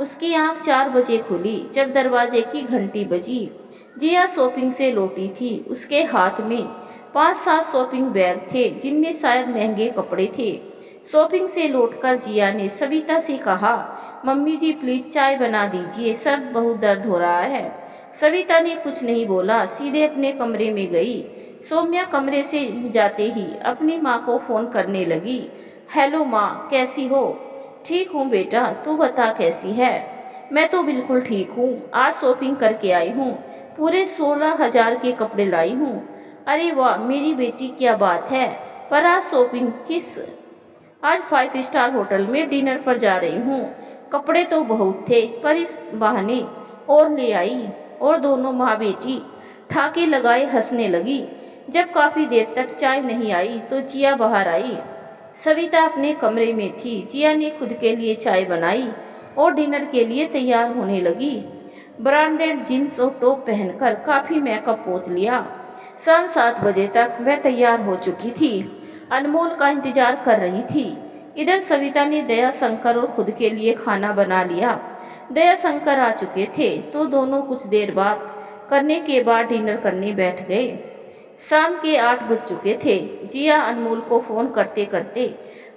उसकी आंख 4 बजे खुली जब दरवाजे की घंटी बजी। जिया शॉपिंग से लौटी थी। उसके हाथ में 5-7 शॉपिंग बैग थे, जिनमें शायद महंगे कपड़े थे। शॉपिंग से लौटकर जिया ने सविता से कहा, मम्मी जी प्लीज़ चाय बना दीजिए, सर बहुत दर्द हो रहा है। सविता ने कुछ नहीं बोला, सीधे अपने कमरे में गई। सौम्या कमरे से जाते ही अपनी माँ को फ़ोन करने लगी। हेलो माँ, कैसी हो। ठीक हूँ बेटा, तू बता कैसी है। मैं तो बिल्कुल ठीक हूँ, आज शॉपिंग करके आई हूँ, पूरे 16,000 के कपड़े लाई हूँ। अरे वाह मेरी बेटी, क्या बात है। पर आज शॉपिंग किस, आज 5 स्टार होटल में डिनर पर जा रही हूँ। कपड़े तो बहुत थे पर इस बहाने और ले आई। और दोनों माँ बेटी ठाके लगाए हंसने लगी। जब काफ़ी देर तक चाय नहीं आई तो जिया बाहर आई। सविता अपने कमरे में थी। जिया ने खुद के लिए चाय बनाई और डिनर के लिए तैयार होने लगी। ब्रांडेड जीन्स और टॉप पहनकर काफ़ी मेकअप पोत लिया। शाम 7 बजे तक वह तैयार हो चुकी थी। अनमोल का इंतजार कर रही थी। इधर सविता ने दया शंकर और खुद के लिए खाना बना लिया। दया शंकर आ चुके थे तो दोनों कुछ देर बात करने के बाद डिनर करने बैठ गए। शाम के 8 बज चुके थे। जिया अनमोल को फ़ोन करते करते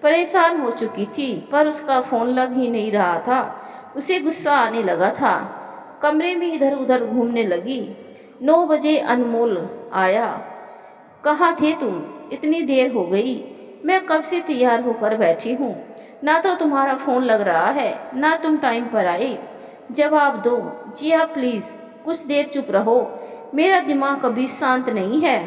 परेशान हो चुकी थी, पर उसका फ़ोन लग ही नहीं रहा था। उसे गुस्सा आने लगा था। कमरे में इधर उधर घूमने लगी। 9 बजे अनमोल आया। कहाँ थे तुम, इतनी देर हो गई, मैं कब से तैयार होकर बैठी हूँ, ना तो तुम्हारा फ़ोन लग रहा है ना तुम टाइम पर आए। जवाब दो। जिया प्लीज़ कुछ देर चुप रहो, मेरा दिमाग अभी शांत नहीं है।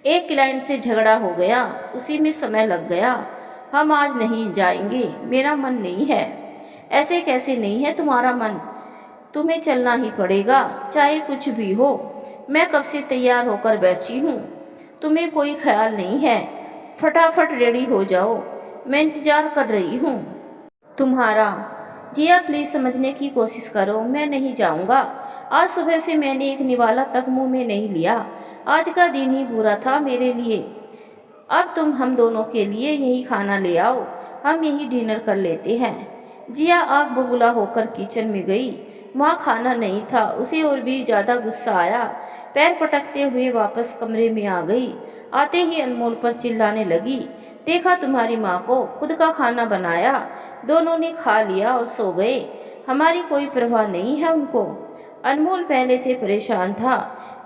एक क्लाइंट से झगड़ा हो गया, उसी में समय लग गया। हम आज नहीं जाएंगे, मेरा मन नहीं है। ऐसे कैसे नहीं है तुम्हारा मन, तुम्हें चलना ही पड़ेगा चाहे कुछ भी हो। मैं कब से तैयार होकर बैठी हूँ, तुम्हें कोई ख्याल नहीं है। फटाफट रेडी हो जाओ, मैं इंतज़ार कर रही हूँ तुम्हारा। जिया प्लीज़ समझने की कोशिश करो, मैं नहीं जाऊँगा। आज सुबह से मैंने एक निवाला तक मुंह में नहीं लिया। आज का दिन ही बुरा था मेरे लिए। अब तुम हम दोनों के लिए यही खाना ले आओ, हम यही डिनर कर लेते हैं। जिया आग बबूला होकर किचन में गई। वहाँ खाना नहीं था। उसे और भी ज़्यादा गुस्सा आया। पैर पटकते हुए वापस कमरे में आ गई। आते ही अनमोल पर चिल्लाने लगी, देखा तुम्हारी माँ को, खुद का खाना बनाया, दोनों ने खा लिया और सो गए, हमारी कोई परवाह नहीं है उनको। अनमोल पहले से परेशान था।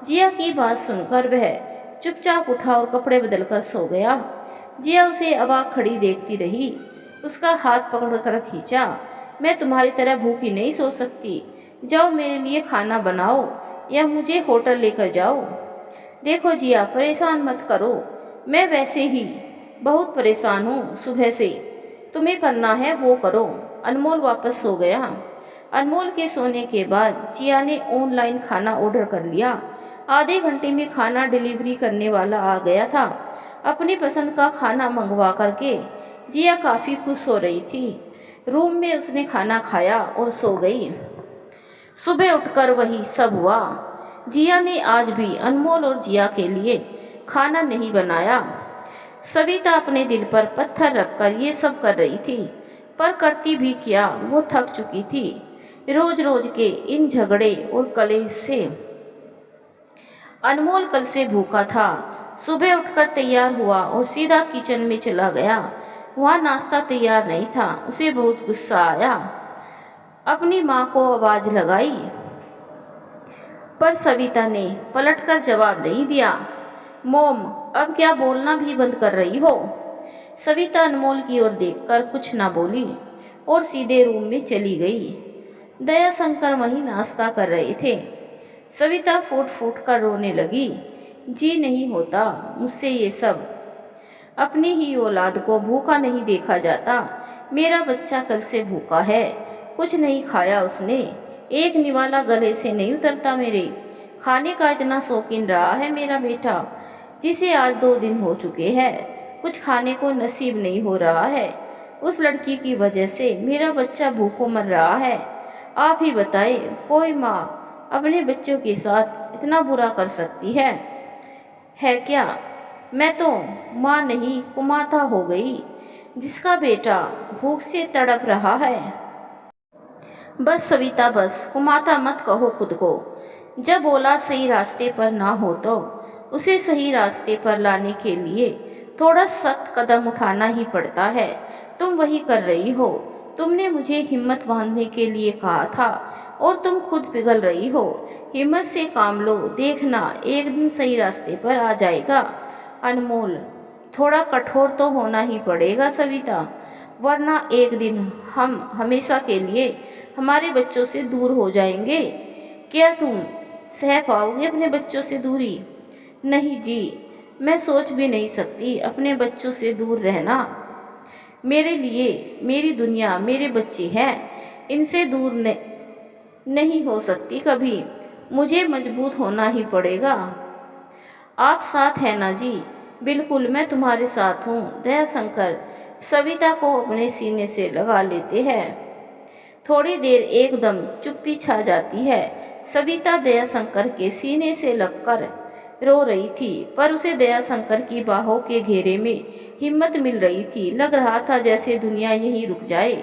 जिया की बात सुनकर वह चुपचाप उठा और कपड़े बदलकर सो गया। जिया उसे अवाक खड़ी देखती रही। उसका हाथ पकड़कर खींचा। मैं तुम्हारी तरह भूखी नहीं सो सकती। जाओ मेरे लिए खाना बनाओ या मुझे होटल लेकर जाओ। देखो जिया, परेशान मत करो, मैं वैसे ही बहुत परेशान हूँ सुबह से। तुम्हें करना है वो करो। अनमोल वापस सो गया। अनमोल के सोने के बाद जिया ने ऑनलाइन खाना ऑर्डर कर लिया। आधे घंटे में खाना डिलीवरी करने वाला आ गया था। अपनी पसंद का खाना मंगवा करके जिया काफ़ी खुश हो रही थी। रूम में उसने खाना खाया और सो गई। सुबह उठकर वही सब हुआ। जिया ने आज भी अनमोल और जिया के लिए खाना नहीं बनाया। सविता अपने दिल पर पत्थर रखकर ये सब कर रही थी, पर करती भी क्या, वो थक चुकी थी रोज रोज के इन झगड़े और कलेश से। अनमोल कल से भूखा था। सुबह उठकर तैयार हुआ और सीधा किचन में चला गया। वहाँ नाश्ता तैयार नहीं था। उसे बहुत गुस्सा आया। अपनी माँ को आवाज लगाई, पर सविता ने पलटकर जवाब नहीं दिया। मोम, अब क्या बोलना भी बंद कर रही हो? सविता अनमोल की ओर देखकर कुछ ना बोली और सीधे रूम में चली गई। दयाशंकर वहीं नाश्ता कर रहे थे। सविता फूट फूट कर रोने लगी। जी नहीं होता मुझसे ये सब। अपनी ही औलाद को भूखा नहीं देखा जाता। मेरा बच्चा कल से भूखा है, कुछ नहीं खाया उसने। एक निवाला गले से नहीं उतरता मेरे। खाने का इतना शौकीन रहा है मेरा बेटा, जिसे आज 2 दिन हो चुके हैं कुछ खाने को नसीब नहीं हो रहा है। उस लड़की की वजह से मेरा बच्चा भूखों मर रहा है। आप ही बताइए, कोई माँ अपने बच्चों के साथ इतना बुरा कर सकती है क्या? मैं तो माँ नहीं कुमाता हो गई, जिसका बेटा भूख से तड़प रहा है। बस सविता बस, कुमाता मत कहो खुद को। जब औलाद सही रास्ते पर ना हो तो उसे सही रास्ते पर लाने के लिए थोड़ा सख्त कदम उठाना ही पड़ता है। तुम वही कर रही हो। तुमने मुझे हिम्मत बांधने के लिए कहा था और तुम खुद पिघल रही हो। हिम्मत से काम लो, देखना एक दिन सही रास्ते पर आ जाएगा। अनमोल, थोड़ा कठोर तो होना ही पड़ेगा सविता, वरना एक दिन हम हमेशा के लिए हमारे बच्चों से दूर हो जाएंगे। क्या तुम सह पाओगे अपने बच्चों से दूरी? नहीं जी, मैं सोच भी नहीं सकती अपने बच्चों से दूर रहना। मेरे लिए मेरी दुनिया मेरे बच्चे हैं, इनसे दूर नहीं हो सकती कभी। मुझे मजबूत होना ही पड़ेगा। आप साथ हैं ना जी? बिल्कुल, मैं तुम्हारे साथ हूँ। दयाशंकर सविता को अपने सीने से लगा लेते हैं। थोड़ी देर एकदम चुप्पी छा जाती है। सविता दयाशंकर के सीने से लगकर रो रही थी, पर उसे दयाशंकर की बाहों के घेरे में हिम्मत मिल रही थी। लग रहा था जैसे दुनिया यहीं रुक जाए।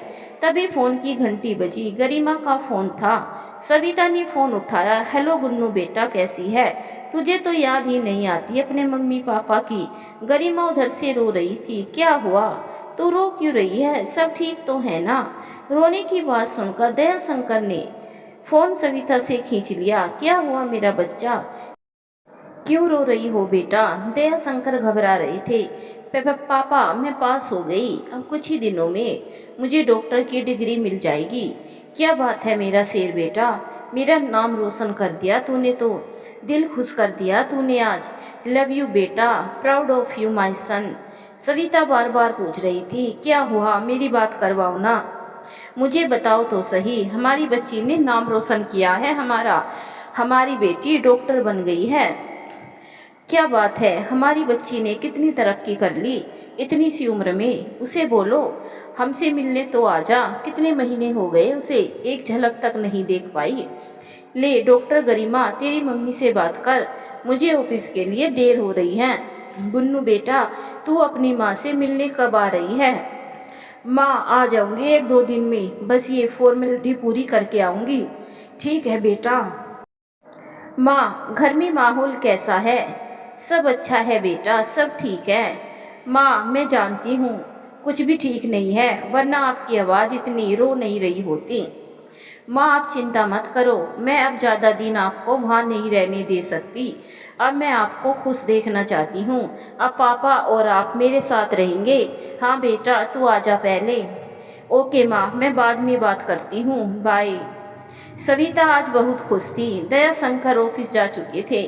तभी फोन की घंटी बजी। गरिमा का फोन था। सविता ने फोन उठाया। हेलो गुन्नू बेटा, कैसी है? तुझे तो याद ही नहीं आती अपने मम्मी पापा की। गरिमा उधर से रो रही थी। क्या हुआ? तू रो क्यों रही है? सब ठीक तो है ना? रोने की बात सुनकर दयाशंकर ने फोन सविता से खींच लिया। क्या हुआ मेरा बच्चा, क्यों रो रही हो बेटा? दयाशंकर घबरा रहे थे। पापा, मैं पास हो गई। अब कुछ ही दिनों में मुझे डॉक्टर की डिग्री मिल जाएगी। क्या बात है मेरा शेर बेटा, मेरा नाम रोशन कर दिया तूने तो। दिल खुश कर दिया तूने आज। लव यू बेटा, proud of you my son. Savita बार बार पूछ रही थी, क्या हुआ, मेरी बात करवाओ ना। मुझे बताओ तो सही, हमारी बच्ची ने नाम रोशन किया है हमारा। हमारी बेटी डॉक्टर बन गई है। क्या बात है, हमारी बच्ची ने कितनी तरक्की कर ली इतनी सी उम्र में। उसे बोलो हमसे मिलने तो आजा। कितने महीने हो गए उसे एक झलक तक नहीं देख पाई। ले डॉक्टर गरिमा, तेरी मम्मी से बात कर, मुझे ऑफिस के लिए देर हो रही है। गुन्नू बेटा, तू अपनी माँ से मिलने कब आ रही है? माँ, आ जाऊंगी 1-2 दिन में, बस ये फॉर्मेलिटी पूरी करके आऊंगी। ठीक है बेटा। माँ, घर में माहौल कैसा है? सब अच्छा है बेटा, सब ठीक है। माँ, मैं जानती हूँ कुछ भी ठीक नहीं है, वरना आपकी आवाज़ इतनी रो नहीं रही होती। माँ, आप चिंता मत करो, मैं अब ज़्यादा दिन आपको वहाँ नहीं रहने दे सकती। अब मैं आपको खुश देखना चाहती हूँ। अब पापा और आप मेरे साथ रहेंगे। हाँ बेटा, तू आजा पहले। ओके माँ, मैं बाद में बात करती हूँ, बाय। सविता आज बहुत खुश थी। दयाशंकर ऑफिस जा चुके थे।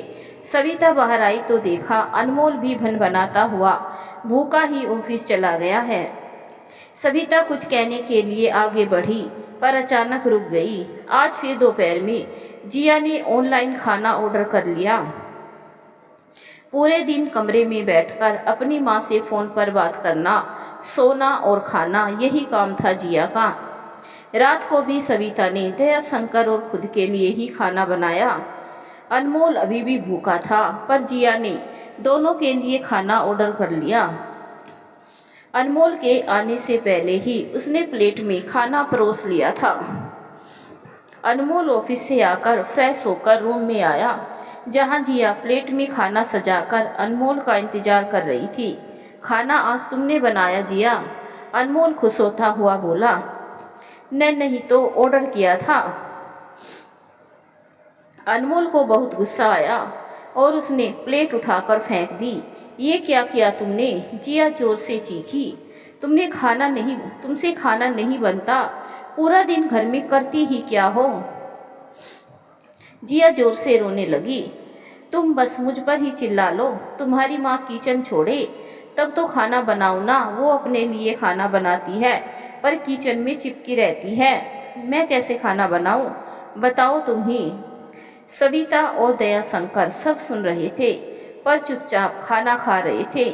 सविता बाहर आई तो देखा अनमोल भी भनभनाता हुआ भूखा ही ऑफिस चला गया है। सविता कुछ कहने के लिए आगे बढ़ी पर अचानक रुक गई। आज फिर दोपहर में जिया ने ऑनलाइन खाना ऑर्डर कर लिया। पूरे दिन कमरे में बैठकर अपनी माँ से फ़ोन पर बात करना, सोना और खाना, यही काम था जिया का। रात को भी सविता ने दयाशंकर और खुद के लिए ही खाना बनाया। अनमोल अभी भी भूखा था पर जिया ने दोनों के लिए खाना ऑर्डर कर लिया। अनमोल के आने से पहले ही उसने प्लेट में खाना परोस लिया था। अनमोल ऑफिस से आकर फ्रेश होकर रूम में आया, जहां जिया प्लेट में खाना सजाकर अनमोल का इंतजार कर रही थी। खाना आज तुमने बनाया जिया? अनमोल खुश होता हुआ बोला। नहीं तो ऑर्डर किया था। अनमोल को बहुत गुस्सा आया और उसने प्लेट उठाकर फेंक दी। ये क्या किया तुमने? जिया जोर से चीखी। तुमसे खाना नहीं बनता, पूरा दिन घर में करती ही क्या हो? जिया जोर से रोने लगी। तुम बस मुझ पर ही चिल्ला लो। तुम्हारी माँ किचन छोड़े तब तो खाना बनाओ ना। वो अपने लिए खाना बनाती है पर किचन में चिपकी रहती है। मैं कैसे खाना बनाऊं? बताओ तुम ही। सविता और दयाशंकर सब सुन रहे थे पर चुपचाप खाना खा रहे थे।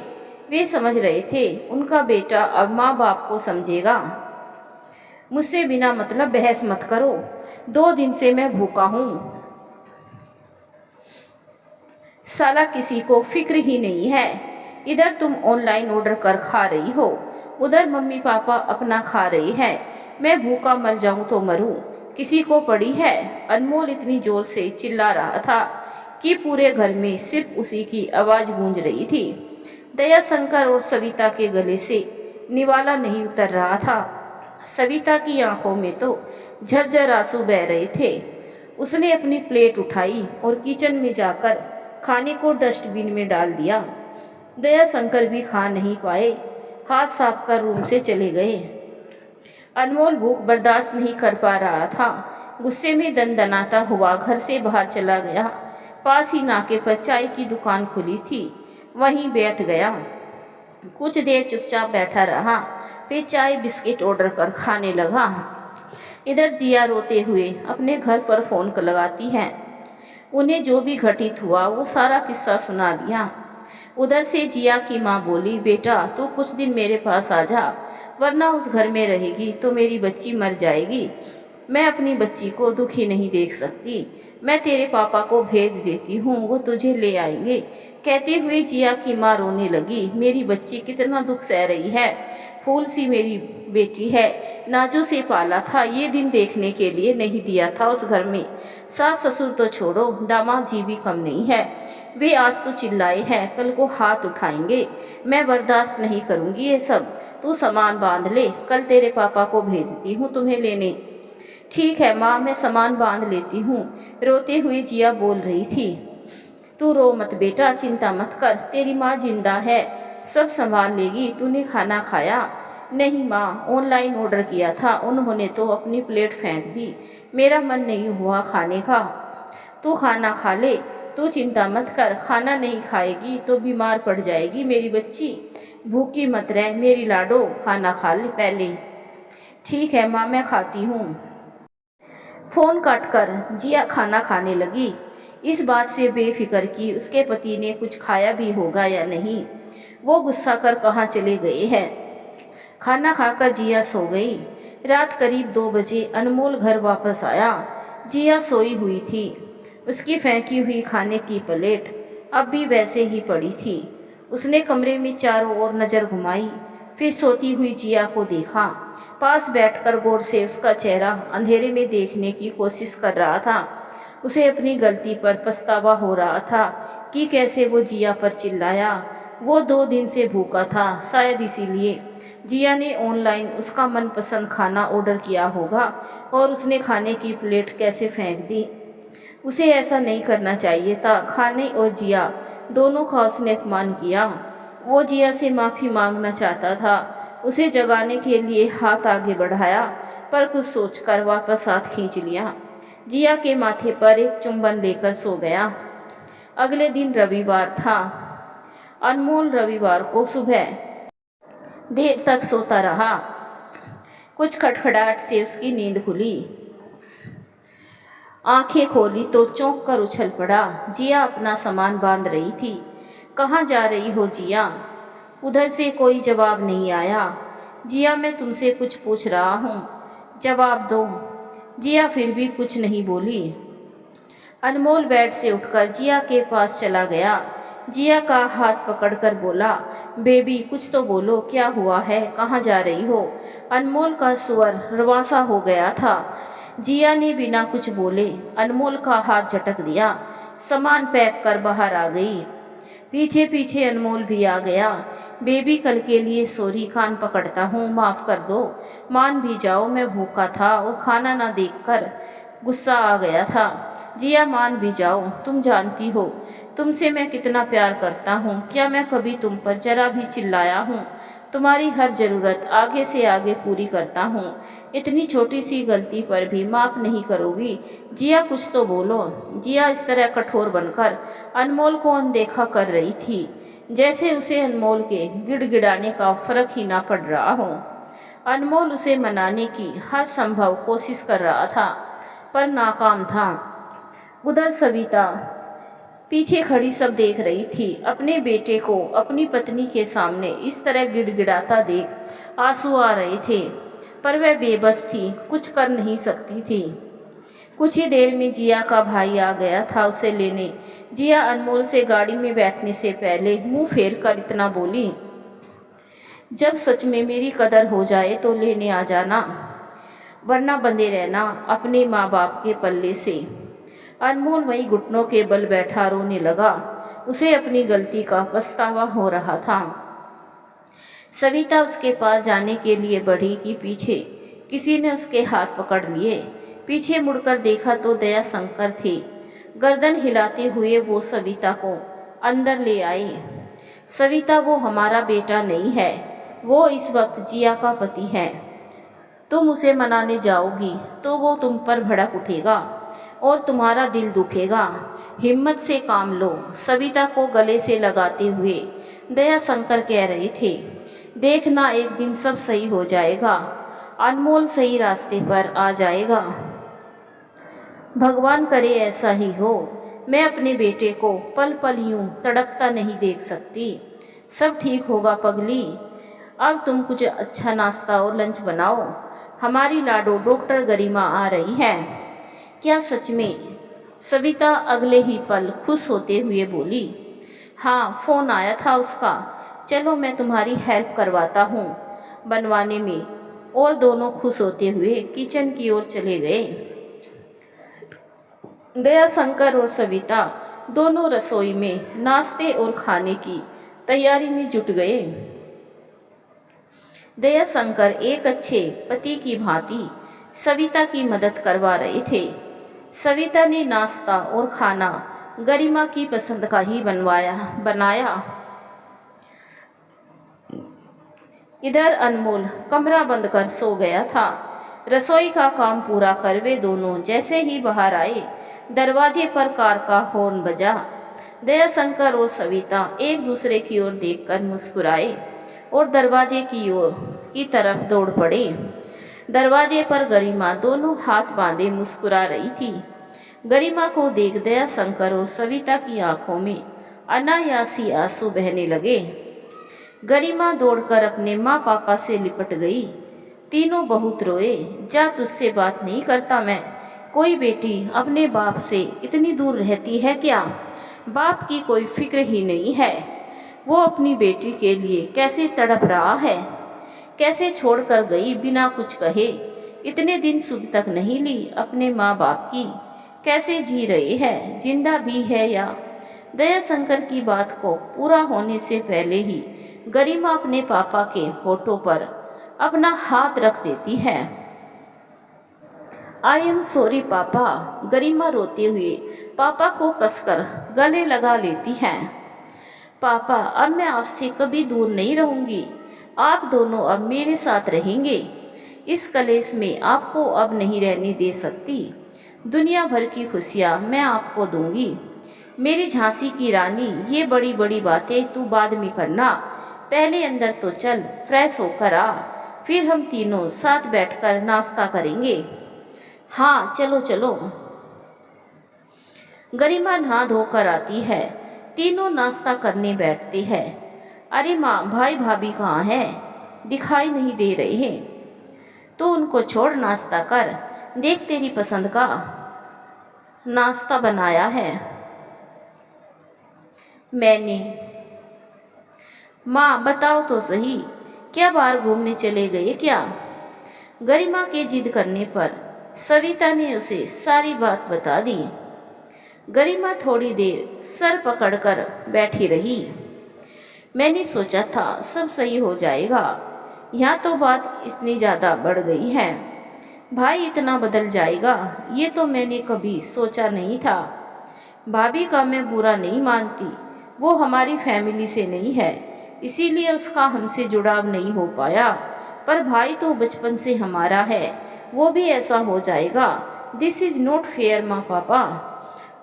वे समझ रहे थे उनका बेटा अब माँ बाप को समझेगा। मुझसे बिना मतलब बहस मत करो। 2 दिन से मैं भूखा हूँ। साला किसी को फिक्र ही नहीं है। इधर तुम ऑनलाइन ऑर्डर कर खा रही हो, उधर मम्मी पापा अपना खा रहे हैं। मैं भूखा मर जाऊं तो मरूं, किसी को पड़ी है? अनमोल इतनी जोर से चिल्ला रहा था कि पूरे घर में सिर्फ उसी की आवाज़ गूंज रही थी। दयाशंकर और सविता के गले से निवाला नहीं उतर रहा था। सविता की आंखों में तो झरझर आंसू बह रहे थे। उसने अपनी प्लेट उठाई और किचन में जाकर खाने को डस्टबिन में डाल दिया। दयाशंकर भी खा नहीं पाए, हाथ साफ कर रूम से चले गए। अनमोल भूख बर्दाश्त नहीं कर पा रहा था। गुस्से में दनदनाता हुआ घर से बाहर चला गया। पास ही नाके पर चाय की दुकान खुली थी, वहीं बैठ गया। कुछ देर चुपचाप बैठा रहा, फिर चाय बिस्किट ऑर्डर कर खाने लगा। इधर जिया रोते हुए अपने घर पर फ़ोन लगाती है। उन्हें जो भी घटित हुआ वो सारा किस्सा सुना दिया। उधर से जिया की माँ बोली, बेटा तू कुछ दिन मेरे पास आ जा, वरना उस घर में रहेगी तो मेरी बच्ची मर जाएगी। मैं अपनी बच्ची को दुखी नहीं देख सकती। मैं तेरे पापा को भेज देती हूँ, वो तुझे ले आएंगे। कहते हुए जिया की माँ रोने लगी। मेरी बच्ची कितना दुख सह रही है। फूल सी मेरी बेटी है, नाजों से पाला था। ये दिन देखने के लिए नहीं दिया था उस घर में। सास ससुर तो छोड़ो, दामाद जी भी कम नहीं है। वे आज तो चिल्लाए हैं, कल को हाथ उठाएंगे। मैं बर्दाश्त नहीं करूँगी ये सब। तू सामान बांध ले, कल तेरे पापा को भेजती हूँ तुम्हें लेने। ठीक है माँ, मैं सामान बांध लेती हूँ, रोते हुए जिया बोल रही थी। तू रो मत बेटा, चिंता मत कर, तेरी माँ जिंदा है, सब संभाल लेगी। तूने खाना खाया? नहीं माँ, ऑनलाइन ऑर्डर किया था, उन्होंने तो अपनी प्लेट फेंक दी। मेरा मन नहीं हुआ खाने का। तू खाना खा ले, तू चिंता मत कर। खाना नहीं खाएगी तो बीमार पड़ जाएगी मेरी बच्ची। भूखी मत रह मेरी लाडो, खाना खा ले पहले। ठीक है माँ, मैं खाती हूँ। फ़ोन काटकर जिया खाना खाने लगी, इस बात से बेफिक्र कि उसके पति ने कुछ खाया भी होगा या नहीं। वो गुस्सा कर कहाँ चले गए हैं। खाना खाकर जिया सो गई। रात करीब 2 बजे अनमोल घर वापस आया। जिया सोई हुई थी। उसकी फेंकी हुई खाने की प्लेट अब भी वैसे ही पड़ी थी। उसने कमरे में चारों ओर नज़र घुमाई, फिर सोती हुई जिया को देखा। पास बैठकर गौर से उसका चेहरा अंधेरे में देखने की कोशिश कर रहा था। उसे अपनी गलती पर पछतावा हो रहा था कि कैसे वो जिया पर चिल्लाया। वो 2 दिन से भूखा था, शायद इसीलिए जिया ने ऑनलाइन उसका मनपसंद खाना ऑर्डर किया होगा और उसने खाने की प्लेट कैसे फेंक दी। उसे ऐसा नहीं करना चाहिए था। खाने और जिया दोनों का उसने अपमान किया। वो जिया से माफ़ी मांगना चाहता था। उसे जगाने के लिए हाथ आगे बढ़ाया, पर कुछ सोचकर वापस हाथ खींच लिया। जिया के माथे पर एक चुंबन लेकर सो गया। अगले दिन रविवार था। अनमोल रविवार को सुबह देर तक सोता रहा। कुछ खटखड़ाहट से उसकी नींद खुली। आंखें खोली तो चौंक कर उछल पड़ा। जिया अपना सामान बांध रही थी। कहाँ जा रही हो जिया? उधर से कोई जवाब नहीं आया। जिया, मैं तुमसे कुछ पूछ रहा हूँ, जवाब दो। जिया फिर भी कुछ नहीं बोली। अनमोल बेड से उठकर जिया के पास चला गया। जिया का हाथ पकड़कर बोला, बेबी कुछ तो बोलो, क्या हुआ है, कहाँ जा रही हो? अनमोल का स्वर रवासा हो गया था। जिया ने बिना कुछ बोले अनमोल का हाथ झटक दिया। सामान पैक कर बाहर आ गई। पीछे पीछे अनमोल भी आ गया। बेबी कल के लिए सॉरी, कान पकड़ता हूँ, माफ़ कर दो। मान भी जाओ, मैं भूखा था और खाना ना देखकर गुस्सा आ गया था। जिया मान भी जाओ, तुम जानती हो तुमसे मैं कितना प्यार करता हूँ। क्या मैं कभी तुम पर जरा भी चिल्लाया हूँ? तुम्हारी हर ज़रूरत आगे से आगे पूरी करता हूँ। इतनी छोटी सी गलती पर भी माफ़ नहीं करोगी? जिया कुछ तो बोलो। जिया इस तरह कठोर बनकर अनमोल को अनदेखा कर रही थी जैसे उसे अनमोल के गिड़गिड़ाने का फर्क ही ना पड़ रहा हो। अनमोल उसे मनाने की हर संभव कोशिश कर रहा था, पर नाकाम था। उधर सविता पीछे खड़ी सब देख रही थी। अपने बेटे को अपनी पत्नी के सामने इस तरह गिड़गिड़ाता देख आंसू आ रहे थे, पर वह बेबस थी, कुछ कर नहीं सकती थी। कुछ ही देर में जिया का भाई आ गया था उसे लेने। जिया अनमोल से गाड़ी में बैठने से पहले मुंह फेर कर इतना बोली, जब सच में मेरी कदर हो जाए तो लेने आ जाना, वरना बंधे रहना अपने माँ बाप के पल्ले से। अनमोल वहीं घुटनों के बल बैठा रोने लगा। उसे अपनी गलती का पछतावा हो रहा था। सविता उसके पास जाने के लिए बढ़ी कि पीछे किसी ने उसके हाथ पकड़ लिए। पीछे मुड़कर देखा तो दया शंकर थे। गर्दन हिलाते हुए वो सविता को अंदर ले आए। सविता, वो हमारा बेटा नहीं है, वो इस वक्त जिया का पति है। तुम उसे मनाने जाओगी तो वो तुम पर भड़क उठेगा और तुम्हारा दिल दुखेगा। हिम्मत से काम लो। सविता को गले से लगाते हुए दया शंकर कह रहे थे, देखना एक दिन सब सही हो जाएगा, अनमोल सही रास्ते पर आ जाएगा। भगवान करे ऐसा ही हो। मैं अपने बेटे को पल पल यूं तड़पता नहीं देख सकती। सब ठीक होगा पगली। अब तुम कुछ अच्छा नाश्ता और लंच बनाओ। हमारी लाडो डॉक्टर गरिमा आ रही है। क्या सच में? सविता अगले ही पल खुश होते हुए बोली, हाँ, फ़ोन आया था उसका। चलो मैं तुम्हारी हेल्प करवाता हूँ बनवाने में। और दोनों खुश होते हुए किचन की ओर चले गए। दया शंकर और सविता दोनों रसोई में नाश्ते और खाने की तैयारी में जुट गए। दया शंकर एक अच्छे पति की भांति सविता की मदद करवा रहे थे। सविता ने नाश्ता और खाना गरिमा की पसंद का ही बनाया। इधर अनमोल कमरा बंद कर सो गया था। रसोई का काम पूरा कर वे दोनों जैसे ही बाहर आए, दरवाजे पर कार का हॉर्न बजा। दया शंकर और सविता एक दूसरे की ओर देखकर मुस्कुराए और दरवाजे की तरफ दौड़ पड़े। दरवाजे पर गरिमा दोनों हाथ बांधे मुस्कुरा रही थी। गरिमा को देख दया शंकर और सविता की आंखों में अनायासी आंसू बहने लगे। गरिमा दौड़कर अपने माँ पापा से लिपट गई। तीनों बहुत रोए। जा, तुझसे बात नहीं करता मैं। कोई बेटी अपने बाप से इतनी दूर रहती है क्या? बाप की कोई फिक्र ही नहीं है। वो अपनी बेटी के लिए कैसे तड़प रहा है, कैसे छोड़कर गई बिना कुछ कहे। इतने दिन सुध तक नहीं ली अपने माँ बाप की। कैसे जी रहे हैं, जिंदा भी है या? दया शंकर की बात को पूरा होने से पहले ही गरिमा अपने पापा के होठों पर अपना हाथ रख देती है। आई एम सॉरी पापा। गरिमा रोते हुए पापा को कसकर गले लगा लेती है। पापा, अब मैं आपसे कभी दूर नहीं रहूंगी। आप दोनों अब मेरे साथ रहेंगे। इस कलेश में आपको अब नहीं रहने दे सकती। दुनिया भर की खुशियाँ मैं आपको दूंगी। मेरी झांसी की रानी, ये बड़ी बड़ी बातें तू बाद में करना। पहले अंदर तो चल, फ्रेश होकर आ, फिर हम तीनों साथ बैठकर नाश्ता करेंगे। हाँ चलो चलो। गरिमा नहा धोकर आती है। तीनों नाश्ता करने बैठते हैं। अरे माँ, भाई भाभी कहाँ हैं? दिखाई नहीं दे रहे हैं। तो उनको छोड़ नाश्ता कर। देख, तेरी पसंद का नाश्ता बनाया है मैंने। माँ बताओ तो सही, क्या बाहर घूमने चले गए क्या? गरिमा के जिद करने पर सविता ने उसे सारी बात बता दी। गरिमा थोड़ी देर सर पकड़कर बैठी रही। मैंने सोचा था सब सही हो जाएगा, यहाँ तो बात इतनी ज़्यादा बढ़ गई है। भाई इतना बदल जाएगा, ये तो मैंने कभी सोचा नहीं था। भाभी का मैं बुरा नहीं मानती, वो हमारी फैमिली से नहीं है, इसीलिए उसका हमसे जुड़ाव नहीं हो पाया। पर भाई तो बचपन से हमारा है, वो भी ऐसा हो जाएगा। दिस इज़ नॉट फेयर माँ पापा।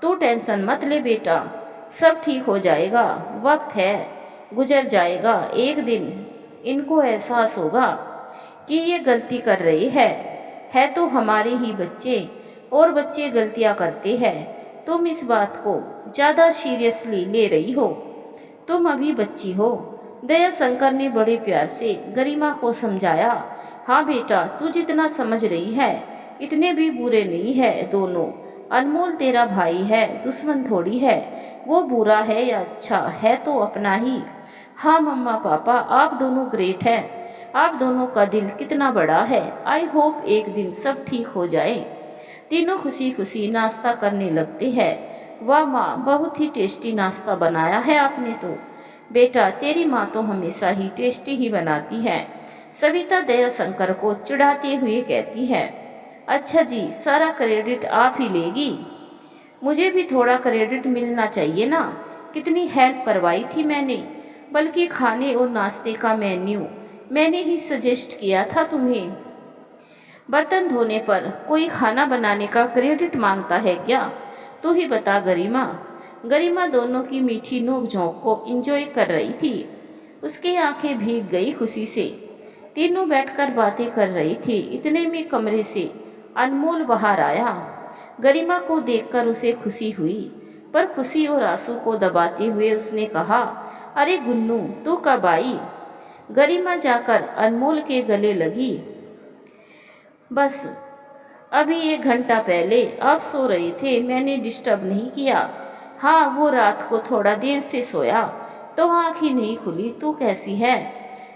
तू टेंशन मत ले बेटा, सब ठीक हो जाएगा। वक्त है, गुजर जाएगा। एक दिन इनको एहसास होगा कि ये गलती कर रही है तो हमारे ही बच्चे, और बच्चे गलतियाँ करते हैं। तुम इस बात को ज़्यादा सीरियसली ले रही हो, तुम अभी बच्ची हो। दया शंकर ने बड़े प्यार से गरिमा को समझाया। हाँ बेटा, तू जितना समझ रही है इतने भी बुरे नहीं है दोनों। अनमोल तेरा भाई है, दुश्मन थोड़ी है। वो बुरा है या अच्छा है तो अपना ही। हाँ मम्मा पापा, आप दोनों ग्रेट हैं। आप दोनों का दिल कितना बड़ा है। आई होप एक दिन सब ठीक हो जाए। तीनों खुशी खुशी नाश्ता करने लगते हैं। वाह माँ, बहुत ही टेस्टी नाश्ता बनाया है आपने तो। बेटा, तेरी माँ तो हमेशा ही टेस्टी ही बनाती है, सविता दया शंकर को चिढ़ाते हुए कहती है। अच्छा जी, सारा क्रेडिट आप ही लेगी? मुझे भी थोड़ा क्रेडिट मिलना चाहिए ना, कितनी हेल्प करवाई थी मैंने। बल्कि खाने और नाश्ते का मेन्यू मैंने ही सजेस्ट किया था तुम्हें। बर्तन धोने पर कोई खाना बनाने का क्रेडिट मांगता है क्या? तू ही बता गरिमा। गरिमा दोनों की मीठी नोक-झोंक को एंजॉय कर रही थी। उसकी आंखें भीग गई खुशी से। तीनों बैठकर बातें कर रही थी। इतने में कमरे से अनमोल बाहर आया। गरिमा को देखकर उसे खुशी हुई, पर खुशी और आंसू को दबाते हुए उसने कहा, अरे गुन्नू, तू कब आई? गरिमा जाकर अनमोल के गले लगी। बस अभी 1 घंटा पहले। आप सो रहे थे, मैंने डिस्टर्ब नहीं किया? हाँ, वो रात को थोड़ा देर से सोया तो आँख ही नहीं खुली। तू कैसी है?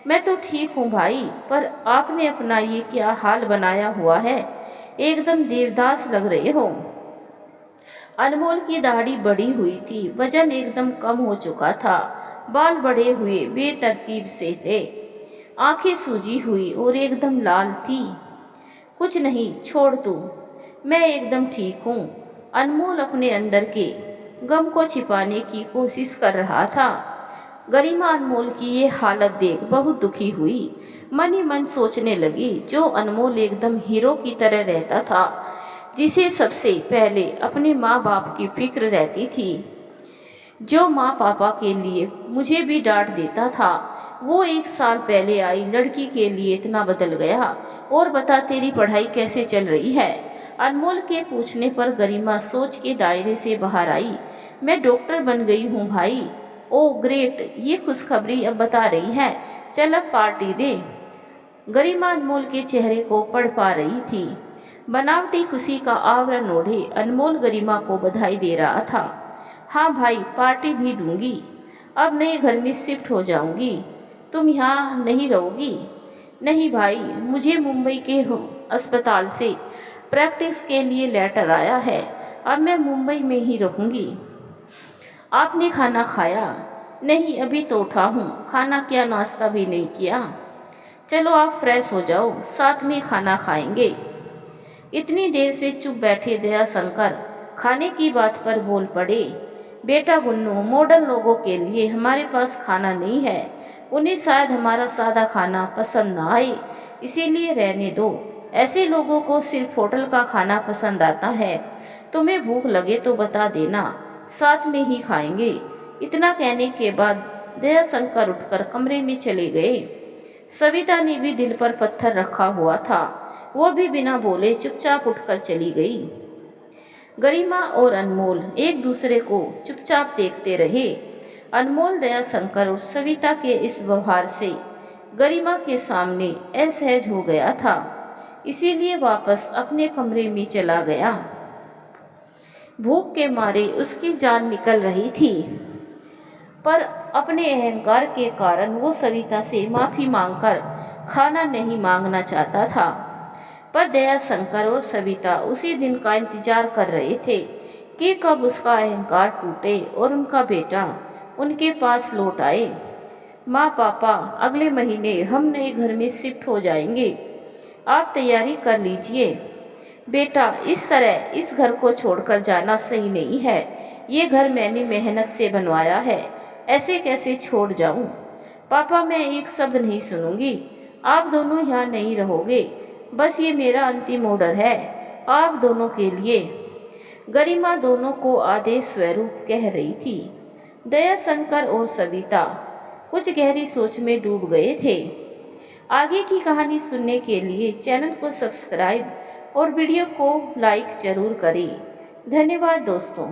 मैं तो ठीक हूँ भाई, पर आपने अपना ये क्या हाल बनाया हुआ है? एकदम देवदास लग रहे हो। अनमोल की दाढ़ी बढ़ी हुई थी, वजन एकदम कम हो चुका था, बाल बड़े हुए बेतरतीब से थे, आंखें सूजी हुई और एकदम लाल थी। कुछ नहीं, छोड़ तू, मैं एकदम ठीक हूँ। अनमोल अपने अंदर के गम को छिपाने की कोशिश कर रहा था। गरिमा अनमोल की ये हालत देख बहुत दुखी हुई। मन ही मन सोचने लगी, जो अनमोल एकदम हीरो की तरह रहता था, जिसे सबसे पहले अपने माँ बाप की फिक्र रहती थी, जो माँ पापा के लिए मुझे भी डांट देता था, वो 1 साल पहले आई लड़की के लिए इतना बदल गया। और बता, तेरी पढ़ाई कैसे चल रही है? अनमोल के पूछने पर गरिमा सोच के दायरे से बाहर आई। मैं डॉक्टर बन गई हूँ भाई। ओ ग्रेट, ये खुशखबरी अब बता रही है। चल अब पार्टी दे। गरिमा अनमोल के चेहरे को पढ़ पा रही थी। बनावटी खुशी का आवरण ओढ़े अनमोल गरिमा को बधाई दे रहा था। हाँ भाई, पार्टी भी दूंगी। अब नए घर में शिफ्ट हो जाऊंगी, तुम यहाँ नहीं रहोगी? नहीं भाई, मुझे मुंबई के अस्पताल से प्रैक्टिस के लिए लेटर आया है, अब मैं मुंबई में ही रहूँगी। आपने खाना खाया? नहीं, अभी तो उठा हूँ, खाना क्या, नाश्ता भी नहीं किया। चलो आप फ्रेश हो जाओ, साथ में खाना खाएंगे। इतनी देर से चुप बैठे दयाशंकर खाने की बात पर बोल पड़े। बेटा गुन्नू, मॉडर्न लोगों के लिए हमारे पास खाना नहीं है। उन्हें शायद हमारा सादा खाना पसंद ना आए, इसीलिए रहने दो। ऐसे लोगों को सिर्फ होटल का खाना पसंद आता है। तुम्हें भूख लगे तो बता देना, साथ में ही खाएंगे। इतना कहने के बाद दयाशंकर उठकर कमरे में चले गए। सविता ने भी दिल पर पत्थर रखा हुआ था, वो भी बिना बोले चुपचाप उठकर चली गई। गरिमा और अनमोल एक दूसरे को चुपचाप देखते रहे। अनमोल दयाशंकर और सविता के इस व्यवहार से गरिमा के सामने असहज हो गया था, इसीलिए वापस अपने कमरे में चला गया। भूख के मारे उसकी जान निकल रही थी, पर अपने अहंकार के कारण वो सविता से माफ़ी मांगकर खाना नहीं मांगना चाहता था। पर दयाशंकर और सविता उसी दिन का इंतजार कर रहे थे कि कब उसका अहंकार टूटे और उनका बेटा उनके पास लौट आए। माँ, पापा, अगले महीने हम नए घर में शिफ्ट हो जाएंगे, आप तैयारी कर लीजिए। बेटा, इस तरह इस घर को छोड़कर जाना सही नहीं है। ये घर मैंने मेहनत से बनवाया है, ऐसे कैसे छोड़ जाऊं? पापा, मैं एक शब्द नहीं सुनूंगी। आप दोनों यहाँ नहीं रहोगे, बस ये मेरा अंतिम ऑर्डर है आप दोनों के लिए। गरिमा दोनों को आदेश स्वरूप कह रही थी। दयाशंकर और सविता कुछ गहरी सोच में डूब गए थे। आगे की कहानी सुनने के लिए चैनल को सब्सक्राइब और वीडियो को लाइक जरूर करें। धन्यवाद दोस्तों।